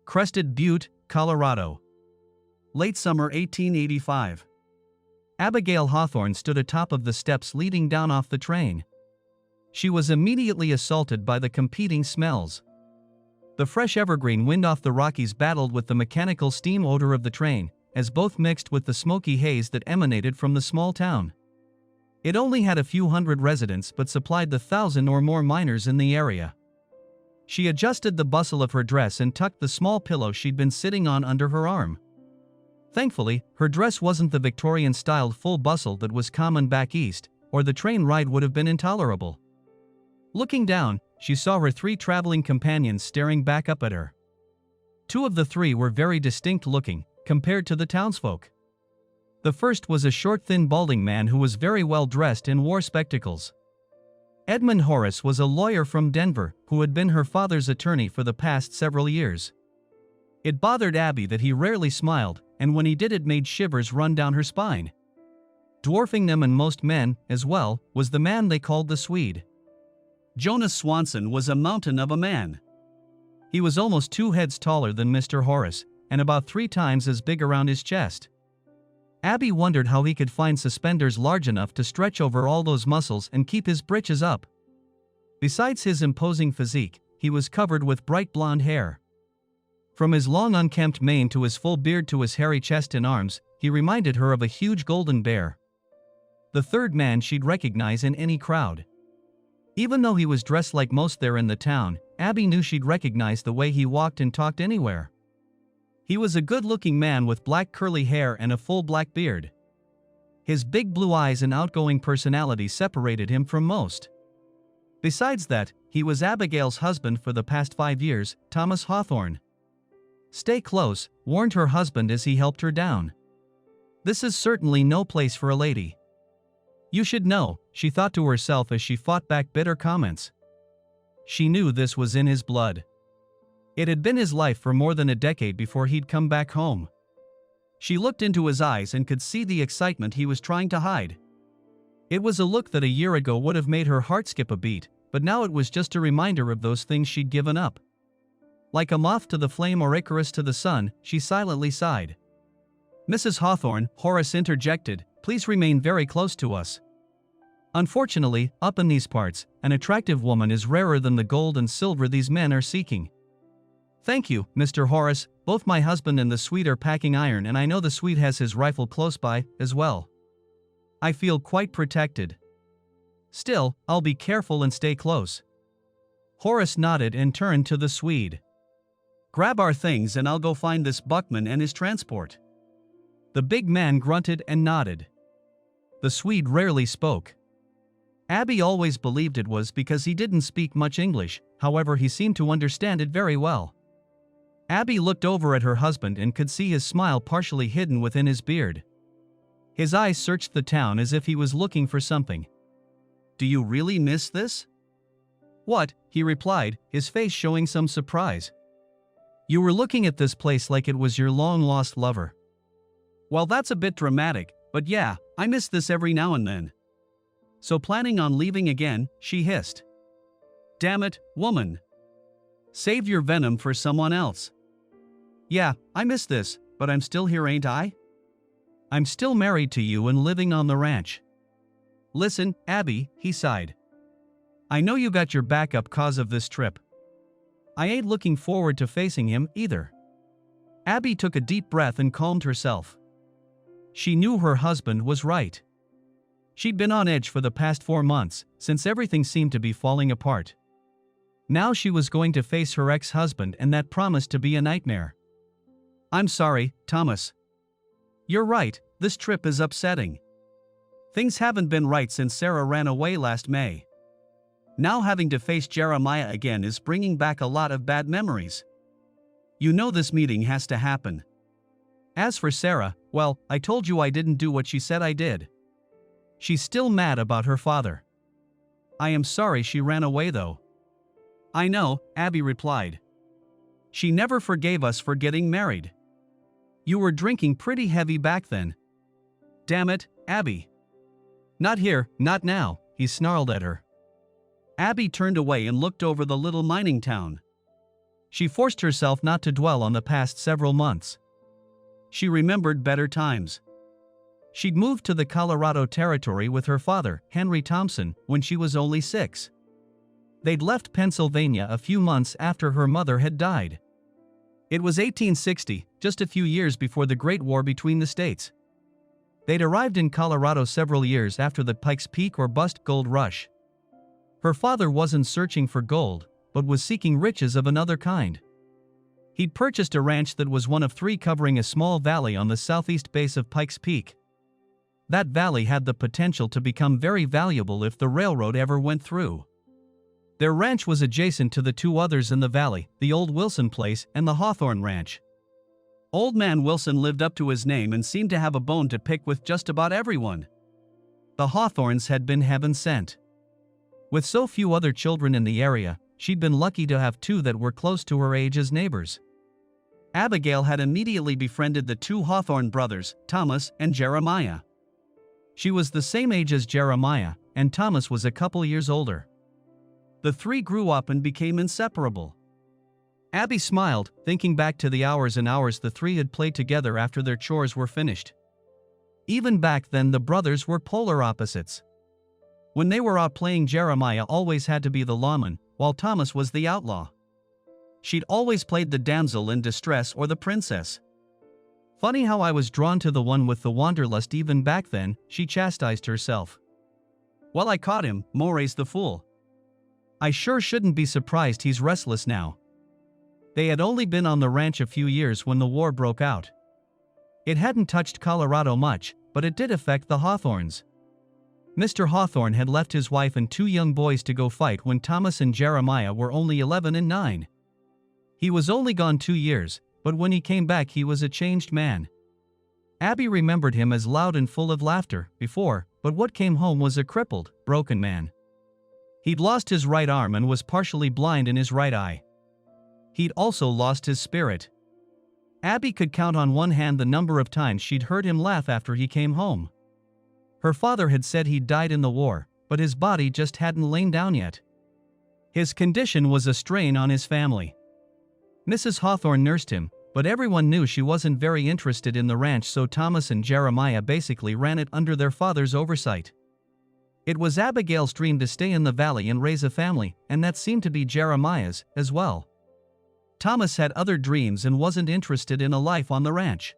Crested Butte, Colorado. Late summer 1885. Abigail Hawthorne stood atop of the steps leading down off the train. She was immediately assaulted by the competing smells. The fresh evergreen wind off the Rockies battled with the mechanical steam odor of the train, as both mixed with the smoky haze that emanated from the small town. It only had a few hundred residents but supplied the 1,000 or more miners in the area. She adjusted the bustle of her dress and tucked the small pillow she'd been sitting on under her arm. Thankfully, her dress wasn't the Victorian-styled full bustle that was common back east, or the train ride would have been intolerable. Looking down, she saw her 3 traveling companions staring back up at her. 2 of the 3 were very distinct-looking, compared to the townsfolk. The first was a short, thin, balding man who was very well dressed and wore spectacles. Edmund Horace was a lawyer from Denver who had been her father's attorney for the past several years. It bothered Abby that he rarely smiled, and when he did it made shivers run down her spine. Dwarfing them and most men, as well, was the man they called the Swede. Jonas Swanson was a mountain of a man. He was almost 2 heads taller than Mr. Horace, and about 3 times as big around his chest. Abby wondered how he could find suspenders large enough to stretch over all those muscles and keep his britches up. Besides his imposing physique, he was covered with bright blonde hair. From his long unkempt mane to his full beard to his hairy chest and arms, he reminded her of a huge golden bear. The third man she'd recognize in any crowd. Even though he was dressed like most there in the town, Abby knew she'd recognize the way he walked and talked anywhere. He was a good-looking man with black curly hair and a full black beard. His big blue eyes and outgoing personality separated him from most. Besides that, he was Abigail's husband for the past 5 years, Thomas Hawthorne. "Stay close," warned her husband as he helped her down. "This is certainly no place for a lady." "You should know," she thought to herself as she fought back bitter comments. She knew this was in his blood. It had been his life for more than a decade before he'd come back home. She looked into his eyes and could see the excitement he was trying to hide. It was a look that a year ago would have made her heart skip a beat, but now it was just a reminder of those things she'd given up. Like a moth to the flame or Icarus to the sun, she silently sighed. "Mrs. Hawthorne," Horace interjected, "please remain very close to us. Unfortunately, up in these parts, an attractive woman is rarer than the gold and silver these men are seeking." "Thank you, Mr. Horace, both my husband and the Swede are packing iron and I know the Swede has his rifle close by, as well. I feel quite protected. Still, I'll be careful and stay close." Horace nodded and turned to the Swede. "Grab our things and I'll go find this Buckman and his transport." The big man grunted and nodded. The Swede rarely spoke. Abby always believed it was because he didn't speak much English, however he seemed to understand it very well. Abby looked over at her husband and could see his smile partially hidden within his beard. His eyes searched the town as if he was looking for something. "Do you really miss this?" "What?" he replied, his face showing some surprise. "You were looking at this place like it was your long-lost lover." "Well, that's a bit dramatic, but yeah, I miss this every now and then." "So planning on leaving again?" she hissed. "Damn it, woman. Save your venom for someone else." "Yeah, I miss this, but I'm still here, ain't I? I'm still married to you and living on the ranch." "Listen, Abby," he sighed. "I know you got your backup cause of this trip. I ain't looking forward to facing him, either." Abby took a deep breath and calmed herself. She knew her husband was right. She'd been on edge for the past 4 months, since everything seemed to be falling apart. Now she was going to face her ex-husband and that promised to be a nightmare. "I'm sorry, Thomas. You're right, this trip is upsetting. Things haven't been right since Sarah ran away last May. Now having to face Jeremiah again is bringing back a lot of bad memories. You know this meeting has to happen. As for Sarah, well, I told you I didn't do what she said I did. She's still mad about her father. I am sorry she ran away though." "I know," Abby replied. "She never forgave us for getting married. You were drinking pretty heavy back then." "Damn it, Abby." "Not here, not now," he snarled at her. Abby turned away and looked over the little mining town. She forced herself not to dwell on the past several months. She remembered better times. She'd moved to the Colorado Territory with her father, Henry Thompson, when she was only 6. They'd left Pennsylvania a few months after her mother had died. It was 1860, just a few years before the Great War between the states. They'd arrived in Colorado several years after the Pikes Peak or Bust gold rush. Her father wasn't searching for gold, but was seeking riches of another kind. He'd purchased a ranch that was one of 3 covering a small valley on the southeast base of Pikes Peak. That valley had the potential to become very valuable if the railroad ever went through. Their ranch was adjacent to the 2 others in the valley, the Old Wilson Place and the Hawthorne Ranch. Old Man Wilson lived up to his name and seemed to have a bone to pick with just about everyone. The Hawthorns had been heaven sent. With so few other children in the area, she'd been lucky to have 2 that were close to her age as neighbors. Abigail had immediately befriended the 2 Hawthorne brothers, Thomas and Jeremiah. She was the same age as Jeremiah, and Thomas was a couple years older. The 3 grew up and became inseparable. Abby smiled, thinking back to the hours and hours the 3 had played together after their chores were finished. Even back then the brothers were polar opposites. When they were out playing, Jeremiah always had to be the lawman, while Thomas was the outlaw. She'd always played the damsel in distress or the princess. Funny how I was drawn to the one with the wanderlust even back then, she chastised herself. Well, I caught him, Moray's the fool. I sure shouldn't be surprised he's restless now. They had only been on the ranch a few years when the war broke out. It hadn't touched Colorado much, but it did affect the Hawthorns. Mr. Hawthorne had left his wife and 2 young boys to go fight when Thomas and Jeremiah were only 11 and 9. He was only gone 2 years, but when he came back he was a changed man. Abby remembered him as loud and full of laughter before, but what came home was a crippled, broken man. He'd lost his right arm and was partially blind in his right eye. He'd also lost his spirit. Abby could count on one hand the number of times she'd heard him laugh after he came home. Her father had said he'd died in the war, but his body just hadn't lain down yet. His condition was a strain on his family. Mrs. Hawthorne nursed him, but everyone knew she wasn't very interested in the ranch, so Thomas and Jeremiah basically ran it under their father's oversight. It was Abigail's dream to stay in the valley and raise a family, and that seemed to be Jeremiah's, as well. Thomas had other dreams and wasn't interested in a life on the ranch.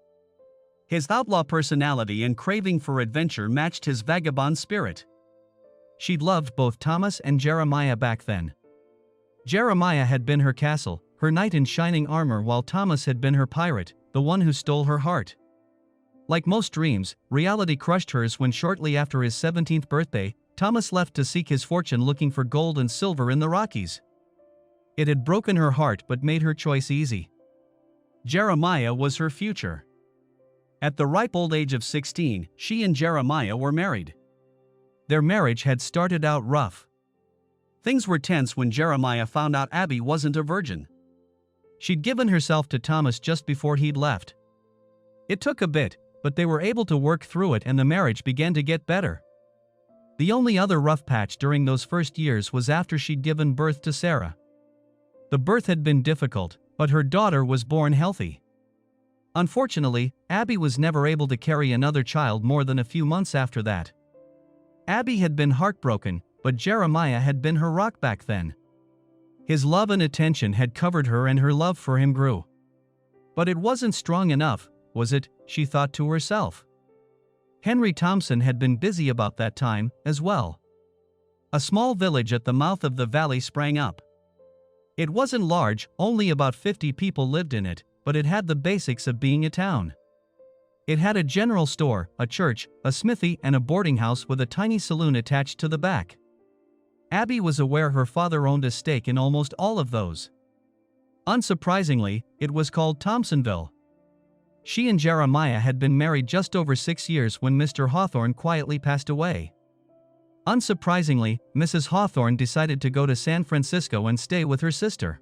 His outlaw personality and craving for adventure matched his vagabond spirit. She'd loved both Thomas and Jeremiah back then. Jeremiah had been her castle, her knight in shining armor, while Thomas had been her pirate, the one who stole her heart. Like most dreams, reality crushed hers when shortly after his 17th birthday, Thomas left to seek his fortune looking for gold and silver in the Rockies. It had broken her heart but made her choice easy. Jeremiah was her future. At the ripe old age of 16, she and Jeremiah were married. Their marriage had started out rough. Things were tense when Jeremiah found out Abby wasn't a virgin. She'd given herself to Thomas just before he'd left. It took a bit, but they were able to work through it and the marriage began to get better. The only other rough patch during those first years was after she'd given birth to Sarah. The birth had been difficult, but her daughter was born healthy. Unfortunately, Abby was never able to carry another child more than a few months after that. Abby had been heartbroken, but Jeremiah had been her rock back then. His love and attention had covered her and her love for him grew. But it wasn't strong enough, was it? She thought to herself. Henry Thompson had been busy about that time, as well. A small village at the mouth of the valley sprang up. It wasn't large, only about 50 people lived in it, but it had the basics of being a town. It had a general store, a church, a smithy, and a boarding house with a tiny saloon attached to the back. Abby was aware her father owned a stake in almost all of those. Unsurprisingly, it was called Thompsonville. She and Jeremiah had been married just over 6 years when Mr. Hawthorne quietly passed away. Unsurprisingly, Mrs. Hawthorne decided to go to San Francisco and stay with her sister.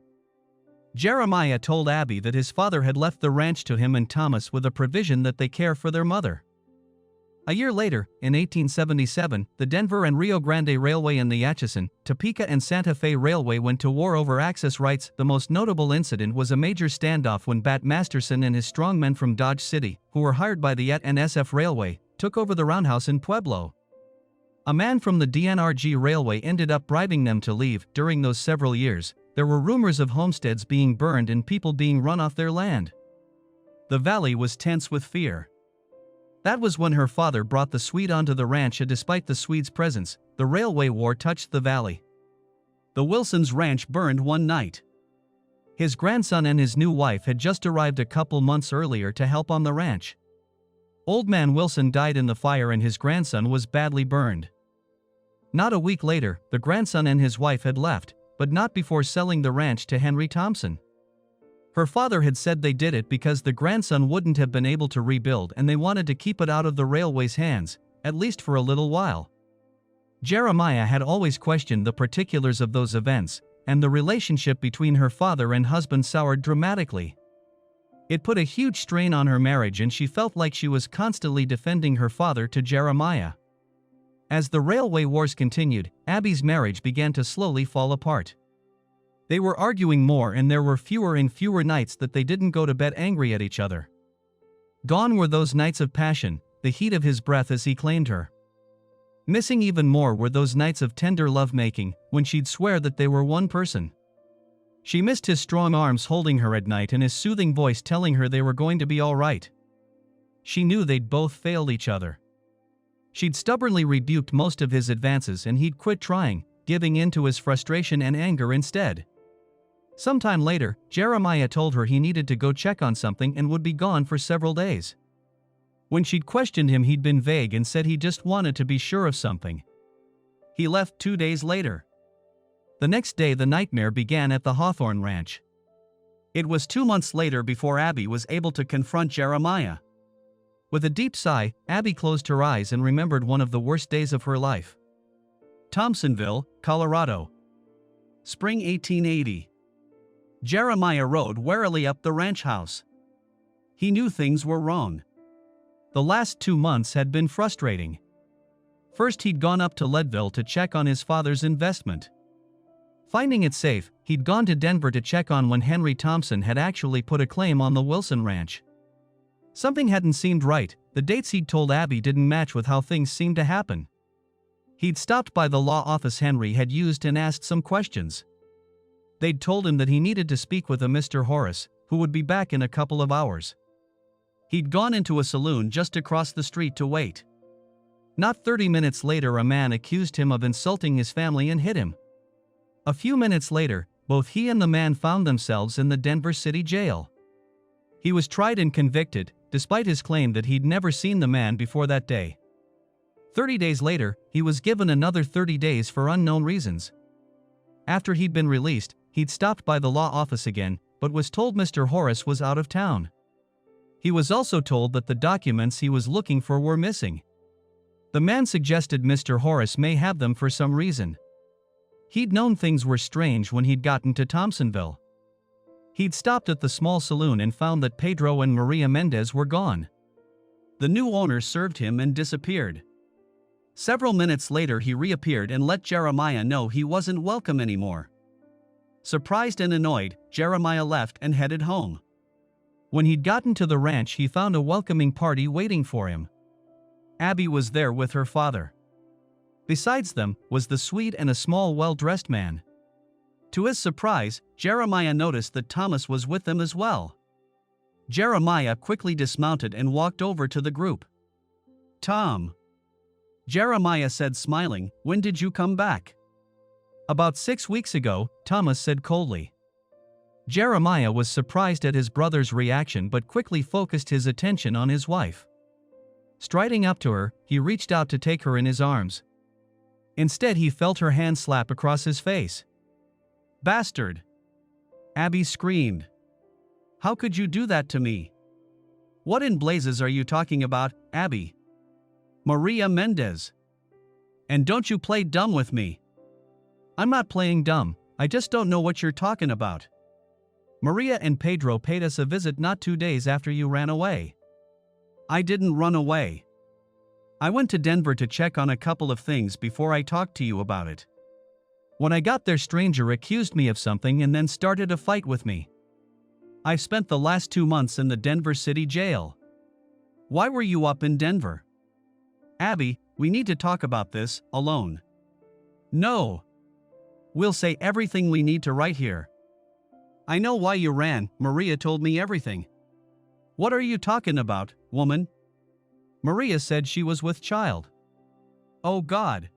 Jeremiah told Abby that his father had left the ranch to him and Thomas with a provision that they care for their mother. A year later, in 1877, the Denver and Rio Grande Railway and the Atchison, Topeka and Santa Fe Railway went to war over access rights. The most notable incident was a major standoff when Bat Masterson and his strongmen from Dodge City, who were hired by the NSF Railway, took over the roundhouse in Pueblo. A man from the DNRG Railway ended up bribing them to leave. During those several years, there were rumors of homesteads being burned and people being run off their land. The valley was tense with fear. That was when her father brought the Swede onto the ranch, and despite the Swede's presence, the railway war touched the valley. The Wilsons' ranch burned one night. His grandson and his new wife had just arrived a couple months earlier to help on the ranch. Old man Wilson died in the fire and his grandson was badly burned. Not a week later, the grandson and his wife had left, but not before selling the ranch to Henry Thompson. Her father had said they did it because the grandson wouldn't have been able to rebuild and they wanted to keep it out of the railway's hands, at least for a little while. Jeremiah had always questioned the particulars of those events, and the relationship between her father and husband soured dramatically. It put a huge strain on her marriage and she felt like she was constantly defending her father to Jeremiah. As the railway wars continued, Abby's marriage began to slowly fall apart. They were arguing more and there were fewer and fewer nights that they didn't go to bed angry at each other. Gone were those nights of passion, the heat of his breath as he claimed her. Missing even more were those nights of tender lovemaking, when she'd swear that they were one person. She missed his strong arms holding her at night and his soothing voice telling her they were going to be all right. She knew they'd both failed each other. She'd stubbornly rebuked most of his advances and he'd quit trying, giving in to his frustration and anger instead. Sometime later, Jeremiah told her he needed to go check on something and would be gone for several days. When she'd questioned him, he'd been vague and said he just wanted to be sure of something. He left 2 days later. The next day the nightmare began at the Hawthorne Ranch. It was 2 months later before Abby was able to confront Jeremiah. With a deep sigh, Abby closed her eyes and remembered one of the worst days of her life. Thompsonville, Colorado. Spring 1880. Jeremiah rode warily up the ranch house. He knew things were wrong. The last 2 months had been frustrating. First, he'd gone up to Leadville to check on his father's investment. Finding it safe, he'd gone to Denver to check on when Henry Thompson had actually put a claim on the Wilson Ranch. Something hadn't seemed right. The dates he'd told Abby didn't match with how things seemed to happen. He'd stopped by the law office Henry had used and asked some questions. They'd told him that he needed to speak with a Mr. Horace, who would be back in a couple of hours. He'd gone into a saloon just across the street to wait. Not 30 minutes later, a man accused him of insulting his family and hit him. A few minutes later, both he and the man found themselves in the Denver City Jail. He was tried and convicted, despite his claim that he'd never seen the man before that day. 30 days later, he was given another 30 days for unknown reasons. After he'd been released, he'd stopped by the law office again, but was told Mr. Horace was out of town. He was also told that the documents he was looking for were missing. The man suggested Mr. Horace may have them for some reason. He'd known things were strange when he'd gotten to Thompsonville. He'd stopped at the small saloon and found that Pedro and Maria Mendez were gone. The new owner served him and disappeared. Several minutes later he reappeared and let Jeremiah know he wasn't welcome anymore. Surprised and annoyed, Jeremiah left and headed home. When he'd gotten to the ranch, he found a welcoming party waiting for him. Abby was there with her father. Besides them was the Swede and a small, well-dressed man. To his surprise, Jeremiah noticed that Thomas was with them as well. Jeremiah quickly dismounted and walked over to the group. "Tom," Jeremiah said, smiling, "when did you come back?" "About 6 weeks ago," Thomas said coldly. Jeremiah was surprised at his brother's reaction but quickly focused his attention on his wife. Striding up to her, he reached out to take her in his arms. Instead, he felt her hand slap across his face. "Bastard!" Abby screamed. "How could you do that to me?" "What in blazes are you talking about, Abby?" "Maria Mendez. And don't you play dumb with me." "I'm not playing dumb, I just don't know what you're talking about. Maria and Pedro paid us a visit not 2 days after you ran away." "I didn't run away." I went to Denver to check on a couple of things before I talked to you about it. When I got there, stranger accused me of something and then started a fight with me. I spent the last 2 months in the Denver City Jail. Why were you up in Denver? Abby, we need to talk about this, alone. No. We'll say everything we need to right here. I know why you ran, Maria told me everything. What are you talking about, woman? Maria said she was with child. Oh God.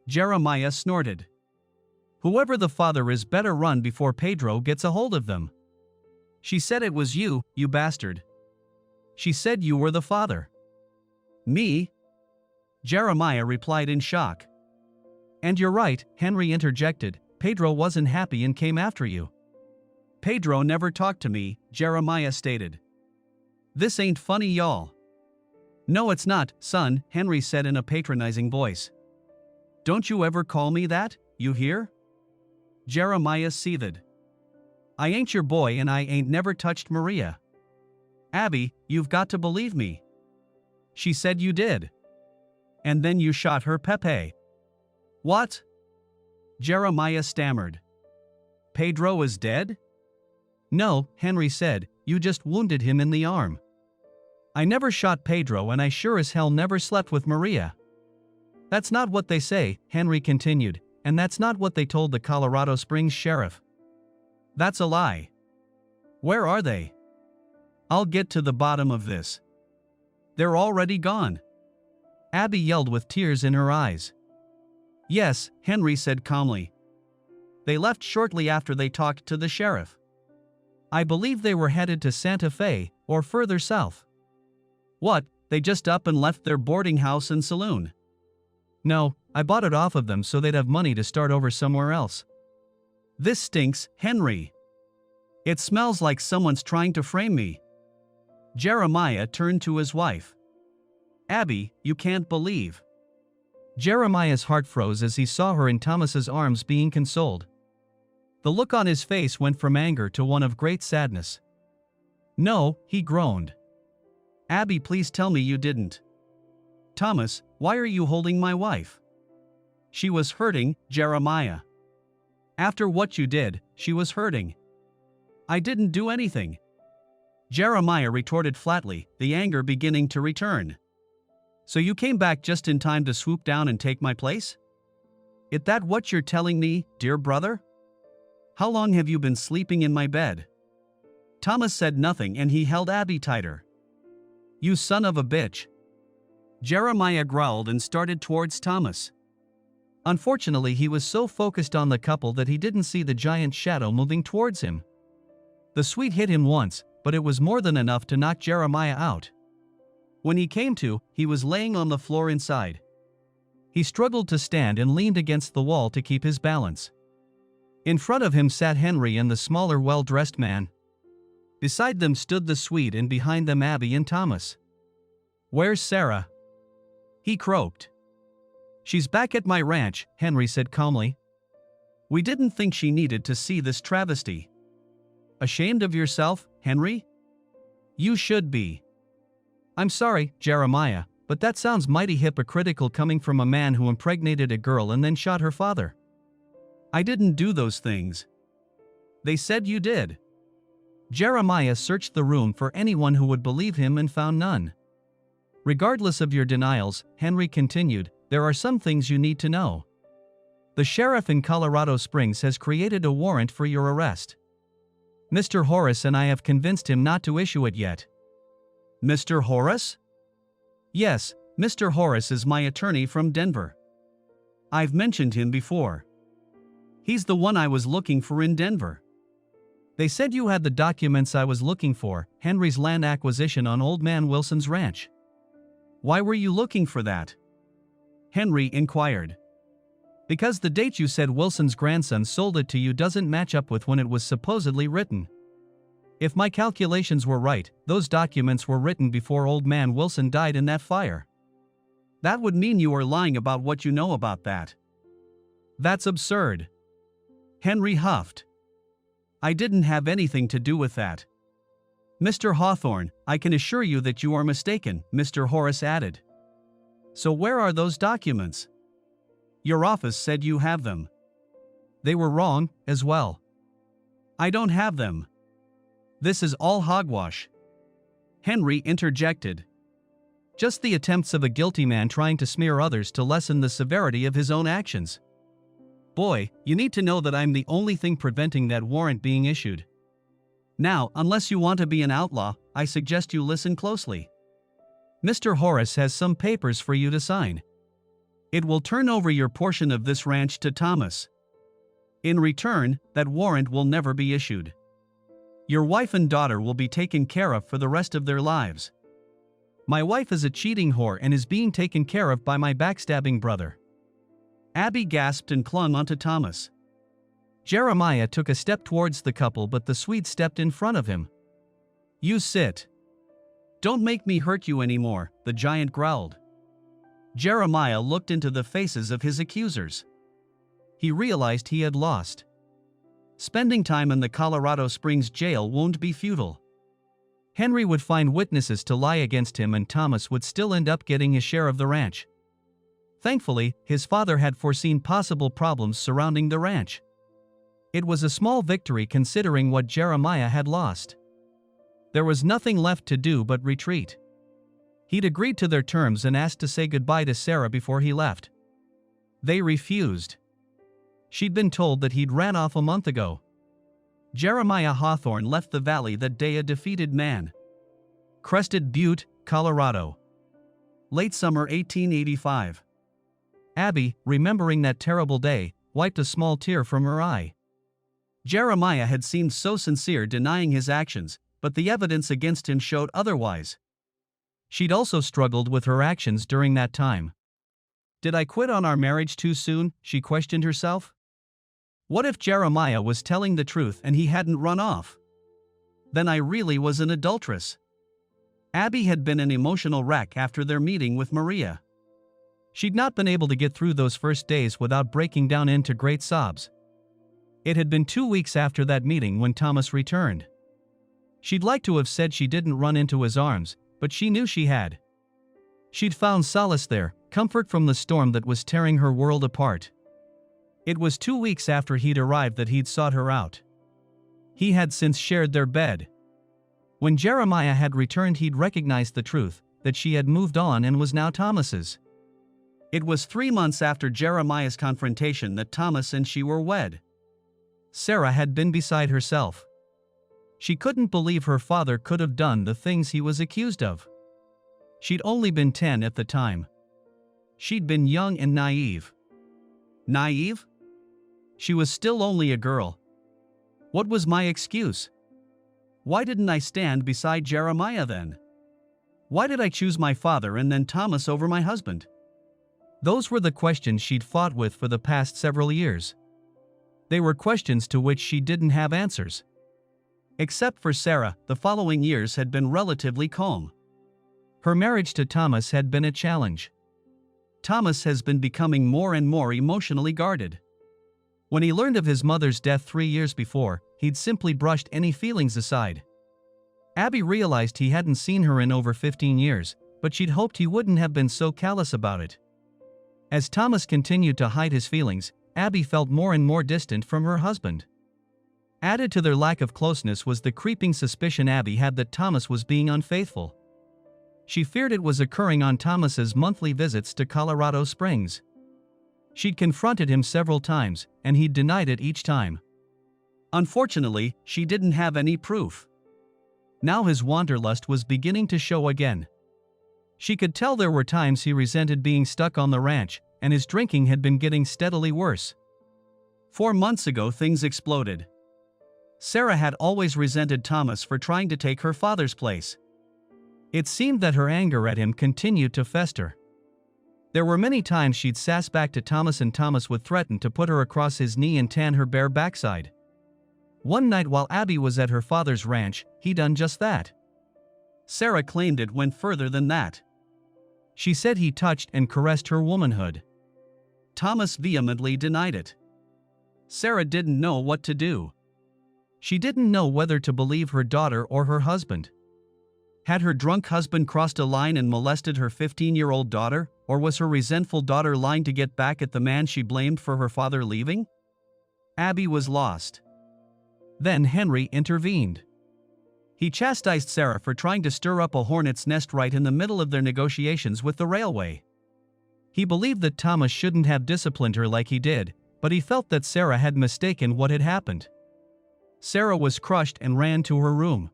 Jeremiah snorted. Whoever the father is better run before Pedro gets a hold of them. She said it was you, you bastard. She said you were the father. Me? Jeremiah replied in shock. And you're right, Henry interjected. Pedro wasn't happy and came after you. Pedro never talked to me, Jeremiah stated. This ain't funny, y'all. No, it's not, son, Henry said in a patronizing voice. Don't you ever call me that, you hear? Jeremiah seethed. I ain't your boy and I ain't never touched Maria. Abby, you've got to believe me. She said you did. And then you shot her, Pepe. What? Jeremiah stammered. Pedro is dead? No, Henry said, you just wounded him in the arm. I never shot Pedro and I sure as hell never slept with Maria. That's not what they say, Henry continued, and that's not what they told the Colorado Springs sheriff. That's a lie. Where are they? I'll get to the bottom of this. They're already gone. Abby yelled with tears in her eyes. Yes, Henry said calmly. They left shortly after they talked to the sheriff. I believe they were headed to Santa Fe, or further south. What, they just up and left their boarding house and saloon? No, I bought it off of them so they'd have money to start over somewhere else. This stinks, Henry. It smells like someone's trying to frame me. Jeremiah turned to his wife. Abby, you can't believe. Jeremiah's heart froze as he saw her in Thomas's arms being consoled. The look on his face went from anger to one of great sadness. No, he groaned. Abby, please tell me you didn't. Thomas, why are you holding my wife? She was hurting, Jeremiah. After what you did, she was hurting. I didn't do anything. Jeremiah retorted flatly, the anger beginning to return. So you came back just in time to swoop down and take my place? Is that what you're telling me, dear brother? How long have you been sleeping in my bed? Thomas said nothing and he held Abby tighter. You son of a bitch. Jeremiah growled and started towards Thomas. Unfortunately, he was so focused on the couple that he didn't see the giant shadow moving towards him. The sweet hit him once, but it was more than enough to knock Jeremiah out. When he came to, he was laying on the floor inside. He struggled to stand and leaned against the wall to keep his balance. In front of him sat Henry and the smaller, well-dressed man. Beside them stood the Swede and behind them Abby and Thomas. Where's Sarah? He croaked. She's back at my ranch, Henry said calmly. We didn't think she needed to see this travesty. Ashamed of yourself, Henry? You should be. I'm sorry, Jeremiah, but that sounds mighty hypocritical coming from a man who impregnated a girl and then shot her father. I didn't do those things. They said you did. Jeremiah searched the room for anyone who would believe him and found none. Regardless of your denials, Henry continued, there are some things you need to know. The sheriff in Colorado Springs has created a warrant for your arrest. Mr. Horace and I have convinced him not to issue it yet. Mr. Horace? Yes, Mr. Horace is my attorney from Denver. I've mentioned him before. He's the one I was looking for in Denver. They said you had the documents I was looking for, Henry's land acquisition on Old Man Wilson's ranch. Why were you looking for that? Henry inquired. Because the date you said Wilson's grandson sold it to you doesn't match up with when it was supposedly written. If my calculations were right, those documents were written before Old Man Wilson died in that fire. That would mean you are lying about what you know about that. That's absurd. Henry huffed. I didn't have anything to do with that. Mr. Hawthorne, I can assure you that you are mistaken, Mr. Horace added. So where are those documents? Your office said you have them. They were wrong, as well. I don't have them. This is all hogwash. Henry interjected. Just the attempts of a guilty man trying to smear others to lessen the severity of his own actions. Boy, you need to know that I'm the only thing preventing that warrant being issued. Now, unless you want to be an outlaw, I suggest you listen closely. Mr. Horace has some papers for you to sign. It will turn over your portion of this ranch to Thomas. In return, that warrant will never be issued. Your wife and daughter will be taken care of for the rest of their lives. My wife is a cheating whore and is being taken care of by my backstabbing brother. Abby gasped and clung onto Thomas. Jeremiah took a step towards the couple, but the Swede stepped in front of him. You sit. Don't make me hurt you anymore, the giant growled. Jeremiah looked into the faces of his accusers. He realized he had lost. Spending time in the Colorado Springs jail won't be futile. Henry would find witnesses to lie against him and Thomas would still end up getting his share of the ranch. Thankfully, his father had foreseen possible problems surrounding the ranch. It was a small victory considering what Jeremiah had lost. There was nothing left to do but retreat. He'd agreed to their terms and asked to say goodbye to Sarah before he left. They refused. She'd been told that he'd ran off a month ago. Jeremiah Hawthorne left the valley that day a defeated man. Crested Butte, Colorado. Late summer 1885. Abby, remembering that terrible day, wiped a small tear from her eye. Jeremiah had seemed so sincere denying his actions, but the evidence against him showed otherwise. She'd also struggled with her actions during that time. Did I quit on our marriage too soon? She questioned herself. What if Jeremiah was telling the truth and he hadn't run off? Then I really was an adulteress. Abby had been an emotional wreck after their meeting with Maria. She'd not been able to get through those first days without breaking down into great sobs. It had been 2 weeks after that meeting when Thomas returned. She'd like to have said she didn't run into his arms, but she knew she had. She'd found solace there, comfort from the storm that was tearing her world apart. It was 2 weeks after he'd arrived that he'd sought her out. He had since shared their bed. When Jeremiah had returned, he'd recognized the truth, that she had moved on and was now Thomas's. It was 3 months after Jeremiah's confrontation that Thomas and she were wed. Sarah had been beside herself. She couldn't believe her father could have done the things he was accused of. She'd only been 10 at the time. She'd been young and naive. Naive? She was still only a girl. What was my excuse? Why didn't I stand beside Jeremiah then? Why did I choose my father and then Thomas over my husband? Those were the questions she'd fought with for the past several years. They were questions to which she didn't have answers. Except for Sarah, the following years had been relatively calm. Her marriage to Thomas had been a challenge. Thomas has been becoming more and more emotionally guarded. When he learned of his mother's death 3 years before, he'd simply brushed any feelings aside. Abby realized he hadn't seen her in over 15 years, but she'd hoped he wouldn't have been so callous about it. As Thomas continued to hide his feelings, Abby felt more and more distant from her husband. Added to their lack of closeness was the creeping suspicion Abby had that Thomas was being unfaithful. She feared it was occurring on Thomas's monthly visits to Colorado Springs. She'd confronted him several times, and he'd denied it each time. Unfortunately, she didn't have any proof. Now his wanderlust was beginning to show again. She could tell there were times he resented being stuck on the ranch, and his drinking had been getting steadily worse. 4 months ago things exploded. Sarah had always resented Thomas for trying to take her father's place. It seemed that her anger at him continued to fester. There were many times she'd sass back to Thomas and Thomas would threaten to put her across his knee and tan her bare backside. One night while Abby was at her father's ranch, he'd done just that. Sarah claimed it went further than that. She said he touched and caressed her womanhood. Thomas vehemently denied it. Sarah didn't know what to do. She didn't know whether to believe her daughter or her husband. Had her drunk husband crossed a line and molested her 15-year-old daughter, or was her resentful daughter lying to get back at the man she blamed for her father leaving? Abby was lost. Then Henry intervened. He chastised Sarah for trying to stir up a hornet's nest right in the middle of their negotiations with the railway. He believed that Thomas shouldn't have disciplined her like he did, but he felt that Sarah had mistaken what had happened. Sarah was crushed and ran to her room.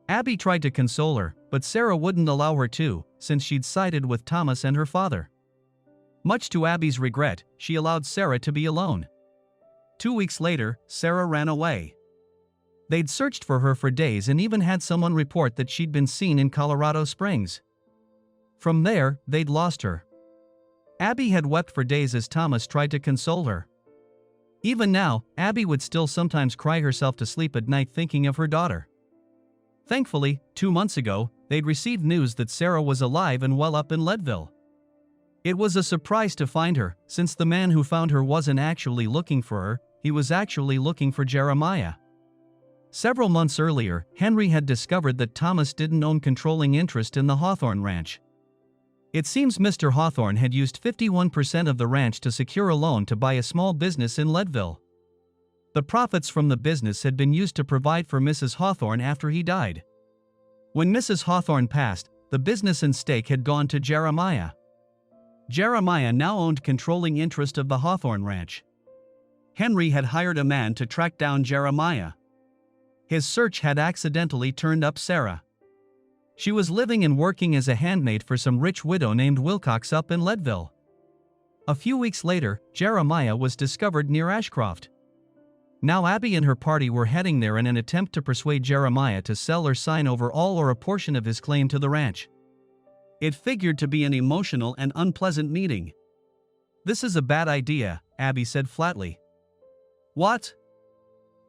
Abby tried to console her, but Sarah wouldn't allow her to, since she'd sided with Thomas and her father. Much to Abby's regret, she allowed Sarah to be alone. 2 weeks later, Sarah ran away. They'd searched for her for days and even had someone report that she'd been seen in Colorado Springs. From there, they'd lost her. Abby had wept for days as Thomas tried to console her. Even now, Abby would still sometimes cry herself to sleep at night thinking of her daughter. Thankfully, 2 months ago, they'd received news that Sarah was alive and well up in Leadville. It was a surprise to find her, since the man who found her wasn't actually looking for her, he was actually looking for Jeremiah. Several months earlier, Henry had discovered that Thomas didn't own controlling interest in the Hawthorne Ranch. It seems Mr. Hawthorne had used 51% of the ranch to secure a loan to buy a small business in Leadville. The profits from the business had been used to provide for Mrs. Hawthorne after he died. When Mrs. Hawthorne passed, the business and stake had gone to Jeremiah. Jeremiah now owned controlling interest of the Hawthorne Ranch. Henry had hired a man to track down Jeremiah. His search had accidentally turned up Sarah. She was living and working as a handmaid for some rich widow named Wilcox up in Leadville. A few weeks later, Jeremiah was discovered near Ashcroft. Now Abby and her party were heading there in an attempt to persuade Jeremiah to sell or sign over all or a portion of his claim to the ranch. It figured to be an emotional and unpleasant meeting. "This is a bad idea," Abby said flatly. "What?"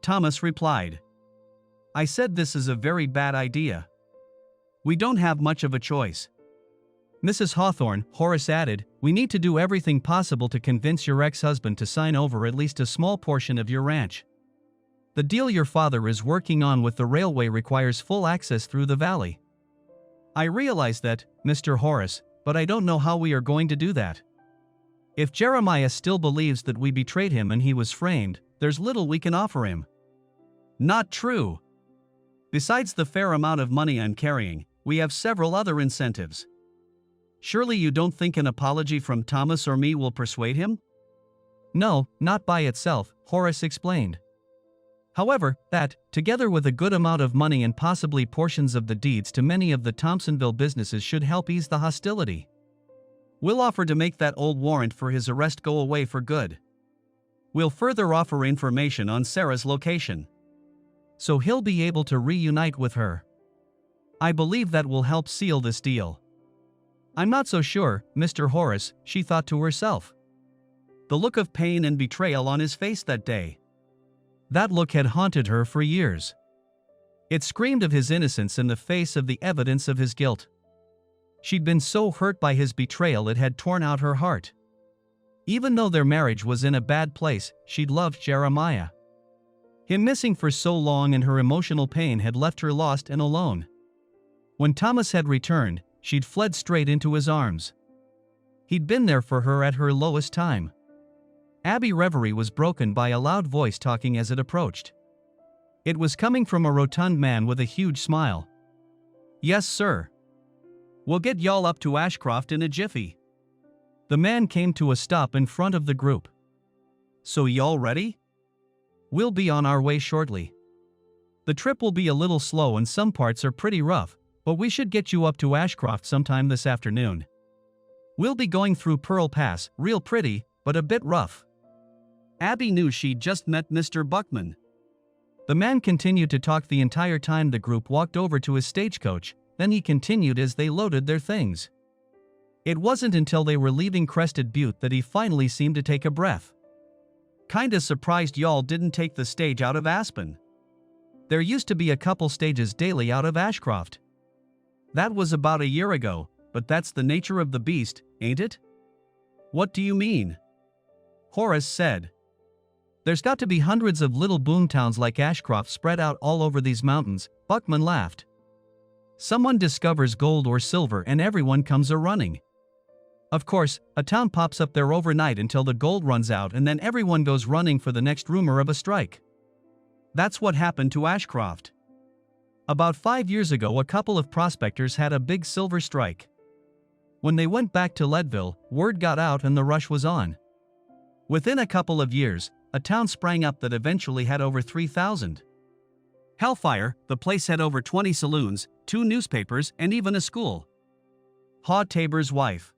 Thomas replied. "I said this is a very bad idea. We don't have much of a choice." "Mrs. Hawthorne," Horace added, "we need to do everything possible to convince your ex-husband to sign over at least a small portion of your ranch. The deal your father is working on with the railway requires full access through the valley." "I realize that, Mr. Horace, but I don't know how we are going to do that. If Jeremiah still believes that we betrayed him and he was framed, there's little we can offer him." "Not true. Besides the fair amount of money I'm carrying, we have several other incentives. Surely you don't think an apology from Thomas or me will persuade him?" "No, not by itself," Horace explained. "However, that, together with a good amount of money and possibly portions of the deeds to many of the Thompsonville businesses, should help ease the hostility. We'll offer to make that old warrant for his arrest go away for good. We'll further offer information on Sarah's location, so he'll be able to reunite with her. I believe that will help seal this deal." "I'm not so sure, Mr. Horace," she thought to herself. The look of pain and betrayal on his face that day. That look had haunted her for years. It screamed of his innocence in the face of the evidence of his guilt. She'd been so hurt by his betrayal it had torn out her heart. Even though their marriage was in a bad place, she'd loved Jeremiah. Him missing for so long and her emotional pain had left her lost and alone. When Thomas had returned, she'd fled straight into his arms. He'd been there for her at her lowest time. Abby's reverie was broken by a loud voice talking as it approached. It was coming from a rotund man with a huge smile. "Yes, sir. We'll get y'all up to Ashcroft in a jiffy." The man came to a stop in front of the group. "So y'all ready?" "We'll be on our way shortly. The trip will be a little slow and some parts are pretty rough, but we should get you up to Ashcroft sometime this afternoon. We'll be going through Pearl Pass, real pretty, but a bit rough." Abby knew she'd just met Mr. Buckman. The man continued to talk the entire time the group walked over to his stagecoach, then he continued as they loaded their things. It wasn't until they were leaving Crested Butte that he finally seemed to take a breath. "Kinda surprised y'all didn't take the stage out of Aspen. There used to be a couple stages daily out of Ashcroft. That was about a year ago, but that's the nature of the beast, ain't it?" "What do you mean?" Horace said. "There's got to be hundreds of little boom towns like Ashcroft spread out all over these mountains," Buckman laughed. Someone discovers gold or silver and everyone comes a-running. Of course, a town pops up there overnight until the gold runs out and then everyone goes running for the next rumor of a strike. That's what happened to Ashcroft. About 5 years ago, a couple of prospectors had a big silver strike. When they went back to Leadville, word got out and the rush was on. Within a couple of years, a town sprang up that eventually had over 3,000. Hellfire, the place had over 20 saloons, 2 newspapers, and even a school. Haw Tabor's wife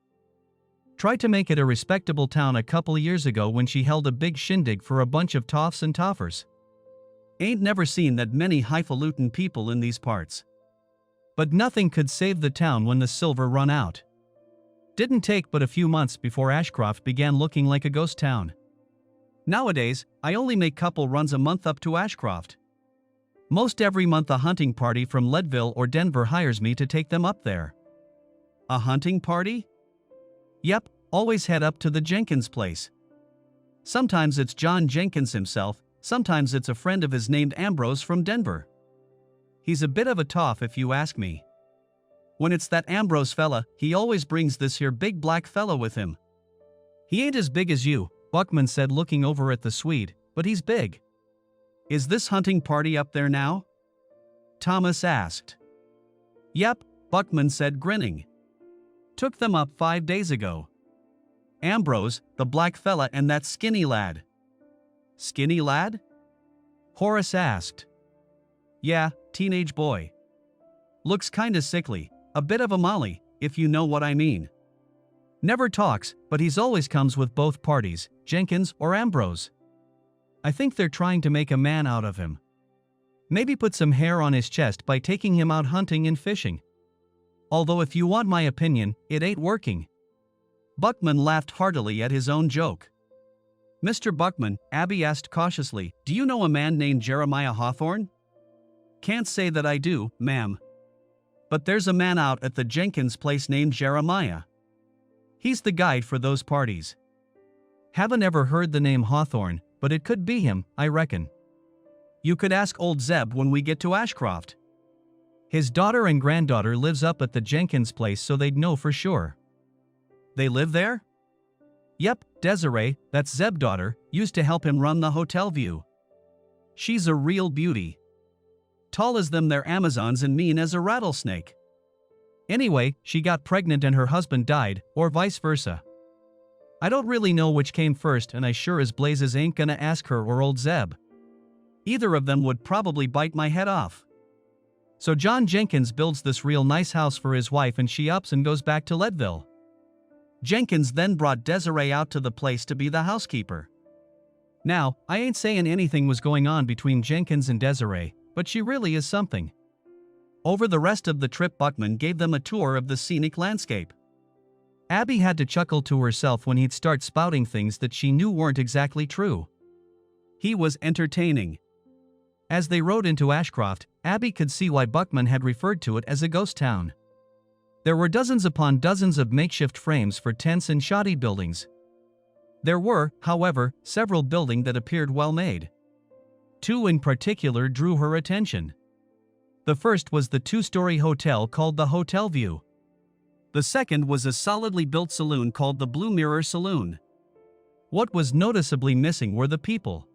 tried to make it a respectable town a couple years ago when she held a big shindig for a bunch of toffs and toffers. Ain't never seen that many highfalutin people in these parts. But nothing could save the town when the silver run out. Didn't take but a few months before Ashcroft began looking like a ghost town. Nowadays, I only make couple runs a month up to Ashcroft. Most every month a hunting party from Leadville or Denver hires me to take them up there. A hunting party? Yep, always head up to the Jenkins place. Sometimes it's John Jenkins himself, sometimes it's a friend of his named Ambrose from Denver. He's a bit of a toff if you ask me. When it's that Ambrose fella, he always brings this here big black fella with him. He ain't as big as you, Buckman said looking over at the Swede, but he's big. Is this hunting party up there now? Thomas asked. Yep, Buckman said grinning. Took them up 5 days ago. Ambrose, the black fella, and that skinny lad. Skinny lad? Horace asked. Yeah, teenage boy. Looks kinda sickly, a bit of a molly, if you know what I mean. Never talks, but he's always comes with both parties, Jenkins or Ambrose. I think they're trying to make a man out of him. Maybe put some hair on his chest by taking him out hunting and fishing. Although if you want my opinion, it ain't working. Buckman laughed heartily at his own joke. Mr. Buckman, Abby asked cautiously, do you know a man named Jeremiah Hawthorne? Can't say that I do, ma'am. But there's a man out at the Jenkins place named Jeremiah. He's the guide for those parties. Haven't ever heard the name Hawthorne, but it could be him, I reckon. You could ask old Zeb when we get to Ashcroft. His daughter and granddaughter lives up at the Jenkins place, so they'd know for sure. They live there? Yep, Desiree, that's Zeb's daughter, used to help him run the Hotel View. She's a real beauty. Tall as them their Amazons and mean as a rattlesnake. Anyway, she got pregnant and her husband died, or vice versa. I don't really know which came first, and I sure as blazes ain't gonna ask her or old Zeb. Either of them would probably bite my head off. So John Jenkins builds this real nice house for his wife and she ups and goes back to Leadville. Jenkins then brought Desiree out to the place to be the housekeeper. Now, I ain't saying anything was going on between Jenkins and Desiree, but she really is something. Over the rest of the trip, Buckman gave them a tour of the scenic landscape. Abby had to chuckle to herself when he'd start spouting things that she knew weren't exactly true. He was entertaining. As they rode into Ashcroft, Abby could see why Buckman had referred to it as a ghost town. There were dozens upon dozens of makeshift frames for tents and shoddy buildings. There were, however, several buildings that appeared well made. 2 in particular drew her attention. The first was the 2-story hotel called the Hotel View. The second was a solidly built saloon called the Blue Mirror Saloon. What was noticeably missing were the people.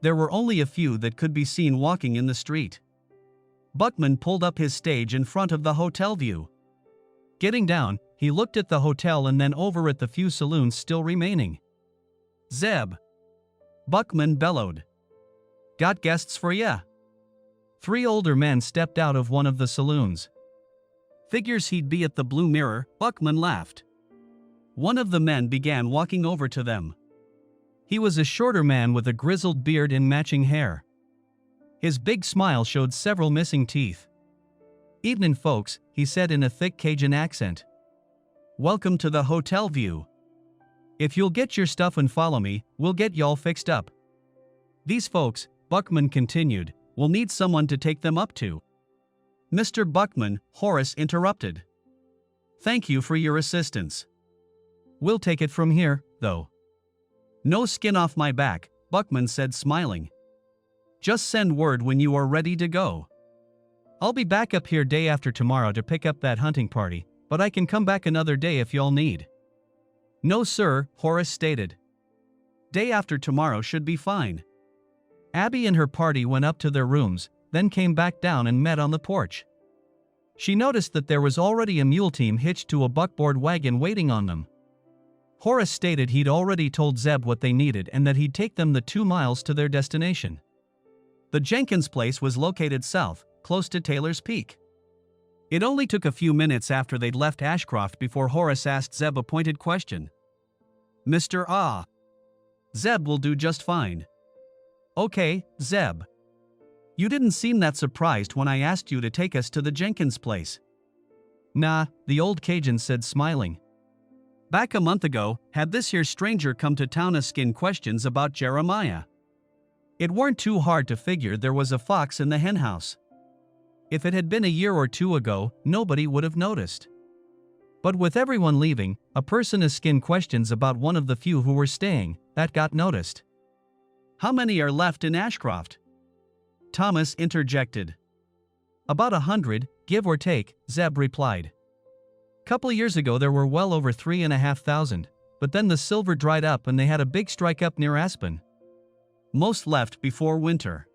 There were only a few that could be seen walking in the street. Buckman pulled up his stage in front of the Hotel View. Getting down, he looked at the hotel and then over at the few saloons still remaining. Zeb! Buckman bellowed. Got guests for ya? 3 older men stepped out of one of the saloons. Figures he'd be at the Blue Mirror, Buckman laughed. One of the men began walking over to them. He was a shorter man with a grizzled beard and matching hair. His big smile showed several missing teeth. "Evenin' folks," he said in a thick Cajun accent. "Welcome to the Hotel View. If you'll get your stuff and follow me, we'll get y'all fixed up. These folks," Buckman continued, "will need someone to take them up to." "Mr. Buckman," Horace interrupted. "Thank you for your assistance. We'll take it from here, though." "No skin off my back," Buckman said smiling. "Just send word when you are ready to go." I'll be back up here day after tomorrow to pick up that hunting party, but I can come back another day if y'all need. No sir, Horace stated. Day after tomorrow should be fine. Abby and her party went up to their rooms, then came back down and met on the porch. She noticed that there was already a mule team hitched to a buckboard wagon waiting on them. Horace stated he'd already told Zeb what they needed and that he'd take them the 2 miles to their destination. The Jenkins place was located south, close to Taylor's Peak. It only took a few minutes after they'd left Ashcroft before Horace asked Zeb a pointed question. Mr. Ah. Zeb will do just fine. Okay, Zeb. You didn't seem that surprised when I asked you to take us to the Jenkins place. Nah, the old Cajun said smiling. Back a month ago, had this here stranger come to town askin' questions about Jeremiah. It weren't too hard to figure there was a fox in the henhouse. If it had been a year or two ago, nobody would have noticed. But with everyone leaving, a person askin' questions about one of the few who were staying, that got noticed. How many are left in Ashcroft? Thomas interjected. About 100, give or take, Zeb replied. Couple years ago there were well over 3,500, but then the silver dried up and they had a big strike up near Aspen. Most left before winter.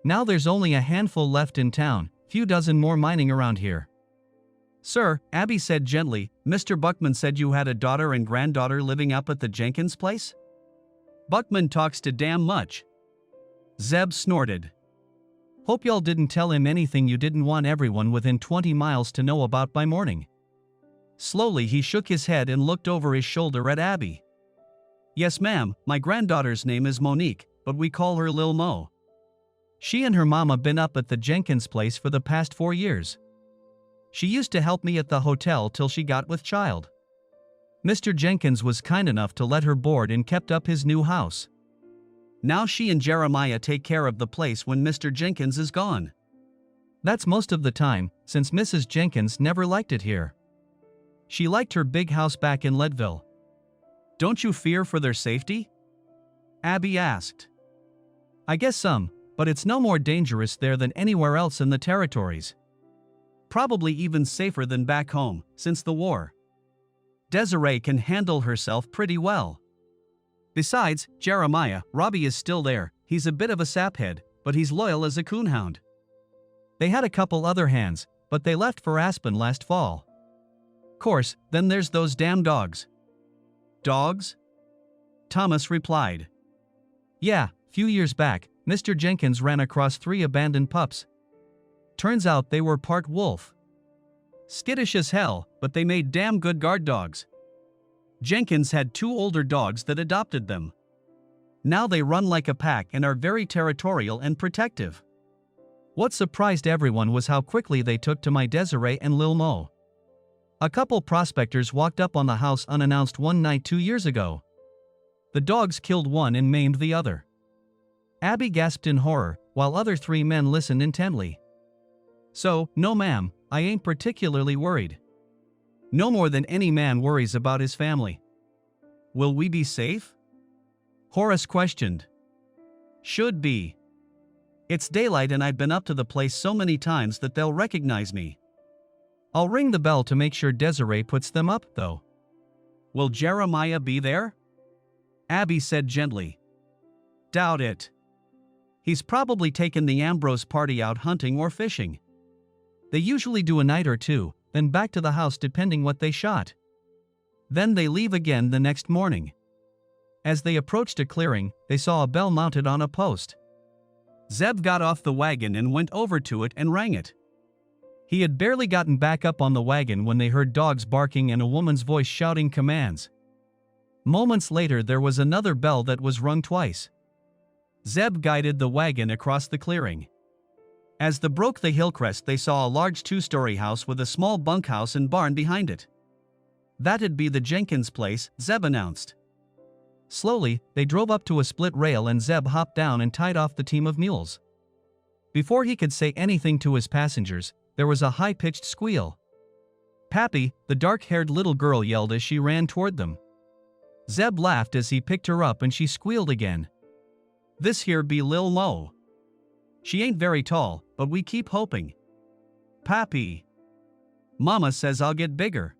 Now there's only a handful left in town, few dozen more mining around here. Sir, Abby said gently, Mr. Buckman said you had a daughter and granddaughter living up at the Jenkins place? Buckman talks too damn much. Zeb snorted. Hope y'all didn't tell him anything you didn't want everyone within 20 miles to know about by morning. Slowly he shook his head and looked over his shoulder at Abby. Yes ma'am, my granddaughter's name is Monique, but we call her Lil Mo. She and her mama been up at the Jenkins place for the past 4 years. She used to help me at the hotel till she got with child. Mr. Jenkins was kind enough to let her board and kept up his new house. Now she and Jeremiah take care of the place when Mr. Jenkins is gone. That's most of the time, since Mrs. Jenkins never liked it here. She liked her big house back in Leadville. Don't you fear for their safety? Abby asked. I guess some, but it's no more dangerous there than anywhere else in the territories. Probably even safer than back home, since the war. Desiree can handle herself pretty well. Besides, Jeremiah, Robbie is still there. He's a bit of a saphead, but he's loyal as a coonhound. They had a couple other hands, but they left for Aspen last fall. Course, then there's those damn dogs. Dogs? Thomas replied. Yeah, few years back, Mr. Jenkins ran across 3 abandoned pups. Turns out they were part wolf. Skittish as hell, but they made damn good guard dogs. Jenkins had 2 older dogs that adopted them. Now they run like a pack and are very territorial and protective. What surprised everyone was how quickly they took to my Desiree and Lil Mo. A couple prospectors walked up on the house unannounced one night 2 years ago. The dogs killed one and maimed the other. Abby gasped in horror, while other 3 men listened intently. So, no ma'am, I ain't particularly worried. No more than any man worries about his family. Will we be safe? Horace questioned. Should be. It's daylight and I've been up to the place so many times that they'll recognize me. I'll ring the bell to make sure Desiree puts them up, though. Will Jeremiah be there? Abby said gently. Doubt it. He's probably taken the Ambrose party out hunting or fishing. They usually do a night or two, then back to the house depending what they shot. Then they leave again the next morning. As they approached a clearing, they saw a bell mounted on a post. Zeb got off the wagon and went over to it and rang it. He had barely gotten back up on the wagon when they heard dogs barking and a woman's voice shouting commands. Moments later there was another bell that was rung twice. Zeb guided the wagon across the clearing. As they broke the hillcrest they saw a large 2-story house with a small bunkhouse and barn behind it. That'd be the Jenkins place, Zeb announced. Slowly, they drove up to a split rail and Zeb hopped down and tied off the team of mules. Before he could say anything to his passengers, there was a high-pitched squeal. Pappy, the dark-haired little girl yelled as she ran toward them. Zeb laughed as he picked her up and she squealed again. This here be Lil Mo. She ain't very tall, but we keep hoping. Pappy. Mama says I'll get bigger.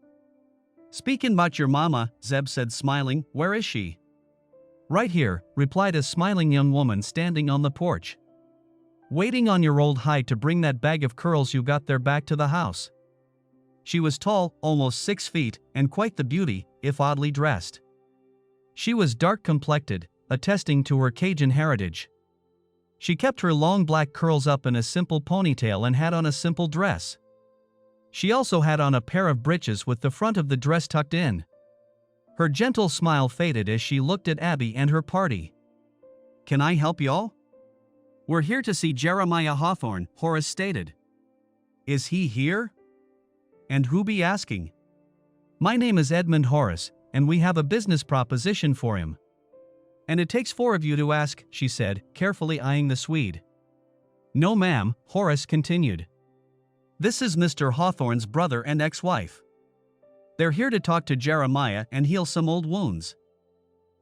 Speaking about your mama, Zeb said smiling, where is she? Right here, replied a smiling young woman standing on the porch. Waiting on your old hide to bring that bag of curls you got there back to the house. She was tall, almost 6 feet, and quite the beauty, if oddly dressed. She was dark-complected, attesting to her Cajun heritage. She kept her long black curls up in a simple ponytail and had on a simple dress. She also had on a pair of breeches with the front of the dress tucked in. Her gentle smile faded as she looked at Abby and her party. Can I help y'all? We're here to see Jeremiah Hawthorne, Horace stated. Is he here? And who be asking? My name is Edmund Horace, and we have a business proposition for him. And it takes 4 of you to ask, she said, carefully eyeing the Swede. No ma'am, Horace continued. This is Mr. Hawthorne's brother and ex-wife. They're here to talk to Jeremiah and heal some old wounds.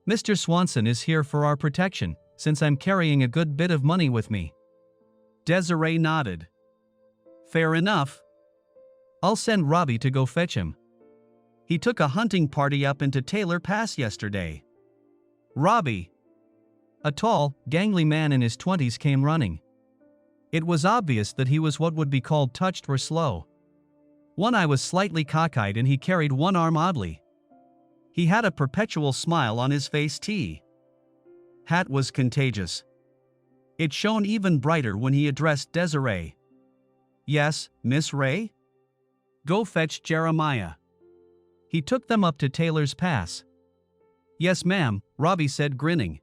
Mr. Swanson is here for our protection, since I'm carrying a good bit of money with me. Desiree nodded. Fair enough. I'll send Robbie to go fetch him. He took a hunting party up into Taylor Pass yesterday. Robbie. A tall, gangly man in his 20s came running. It was obvious that he was what would be called touched or slow. One eye was slightly cockeyed and he carried one arm oddly. He had a perpetual smile on his face. Hat was contagious. It shone even brighter when he addressed Desiree. Yes, Miss Ray? Go fetch Jeremiah. He took them up to Taylor's Pass. Yes ma'am, Robbie said grinning.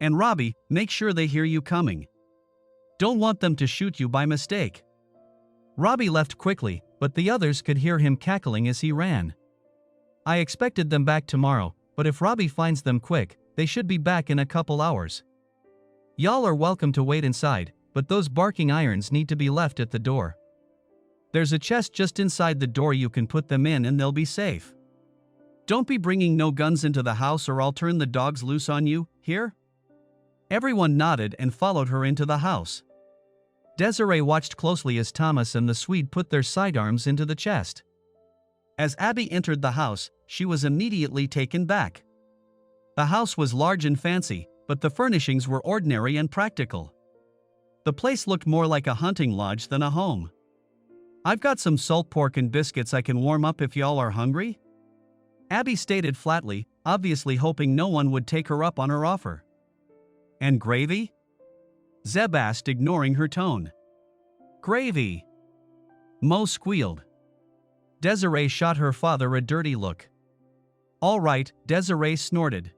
And Robbie, make sure they hear you coming. Don't want them to shoot you by mistake. Robbie left quickly, but the others could hear him cackling as he ran. I expected them back tomorrow, but if Robbie finds them quick, they should be back in a couple hours. Y'all are welcome to wait inside, but those barking irons need to be left at the door. There's a chest just inside the door you can put them in and they'll be safe. Don't be bringing no guns into the house or I'll turn the dogs loose on you, here? Everyone nodded and followed her into the house. Desiree watched closely as Thomas and the Swede put their sidearms into the chest. As Abby entered the house, she was immediately taken back. The house was large and fancy, but the furnishings were ordinary and practical. The place looked more like a hunting lodge than a home. I've got some salt pork and biscuits I can warm up if y'all are hungry? Abby stated flatly, obviously hoping no one would take her up on her offer. And gravy? Zeb asked, ignoring her tone. Gravy? Mo squealed. Desiree shot her father a dirty look. All right, Desiree snorted.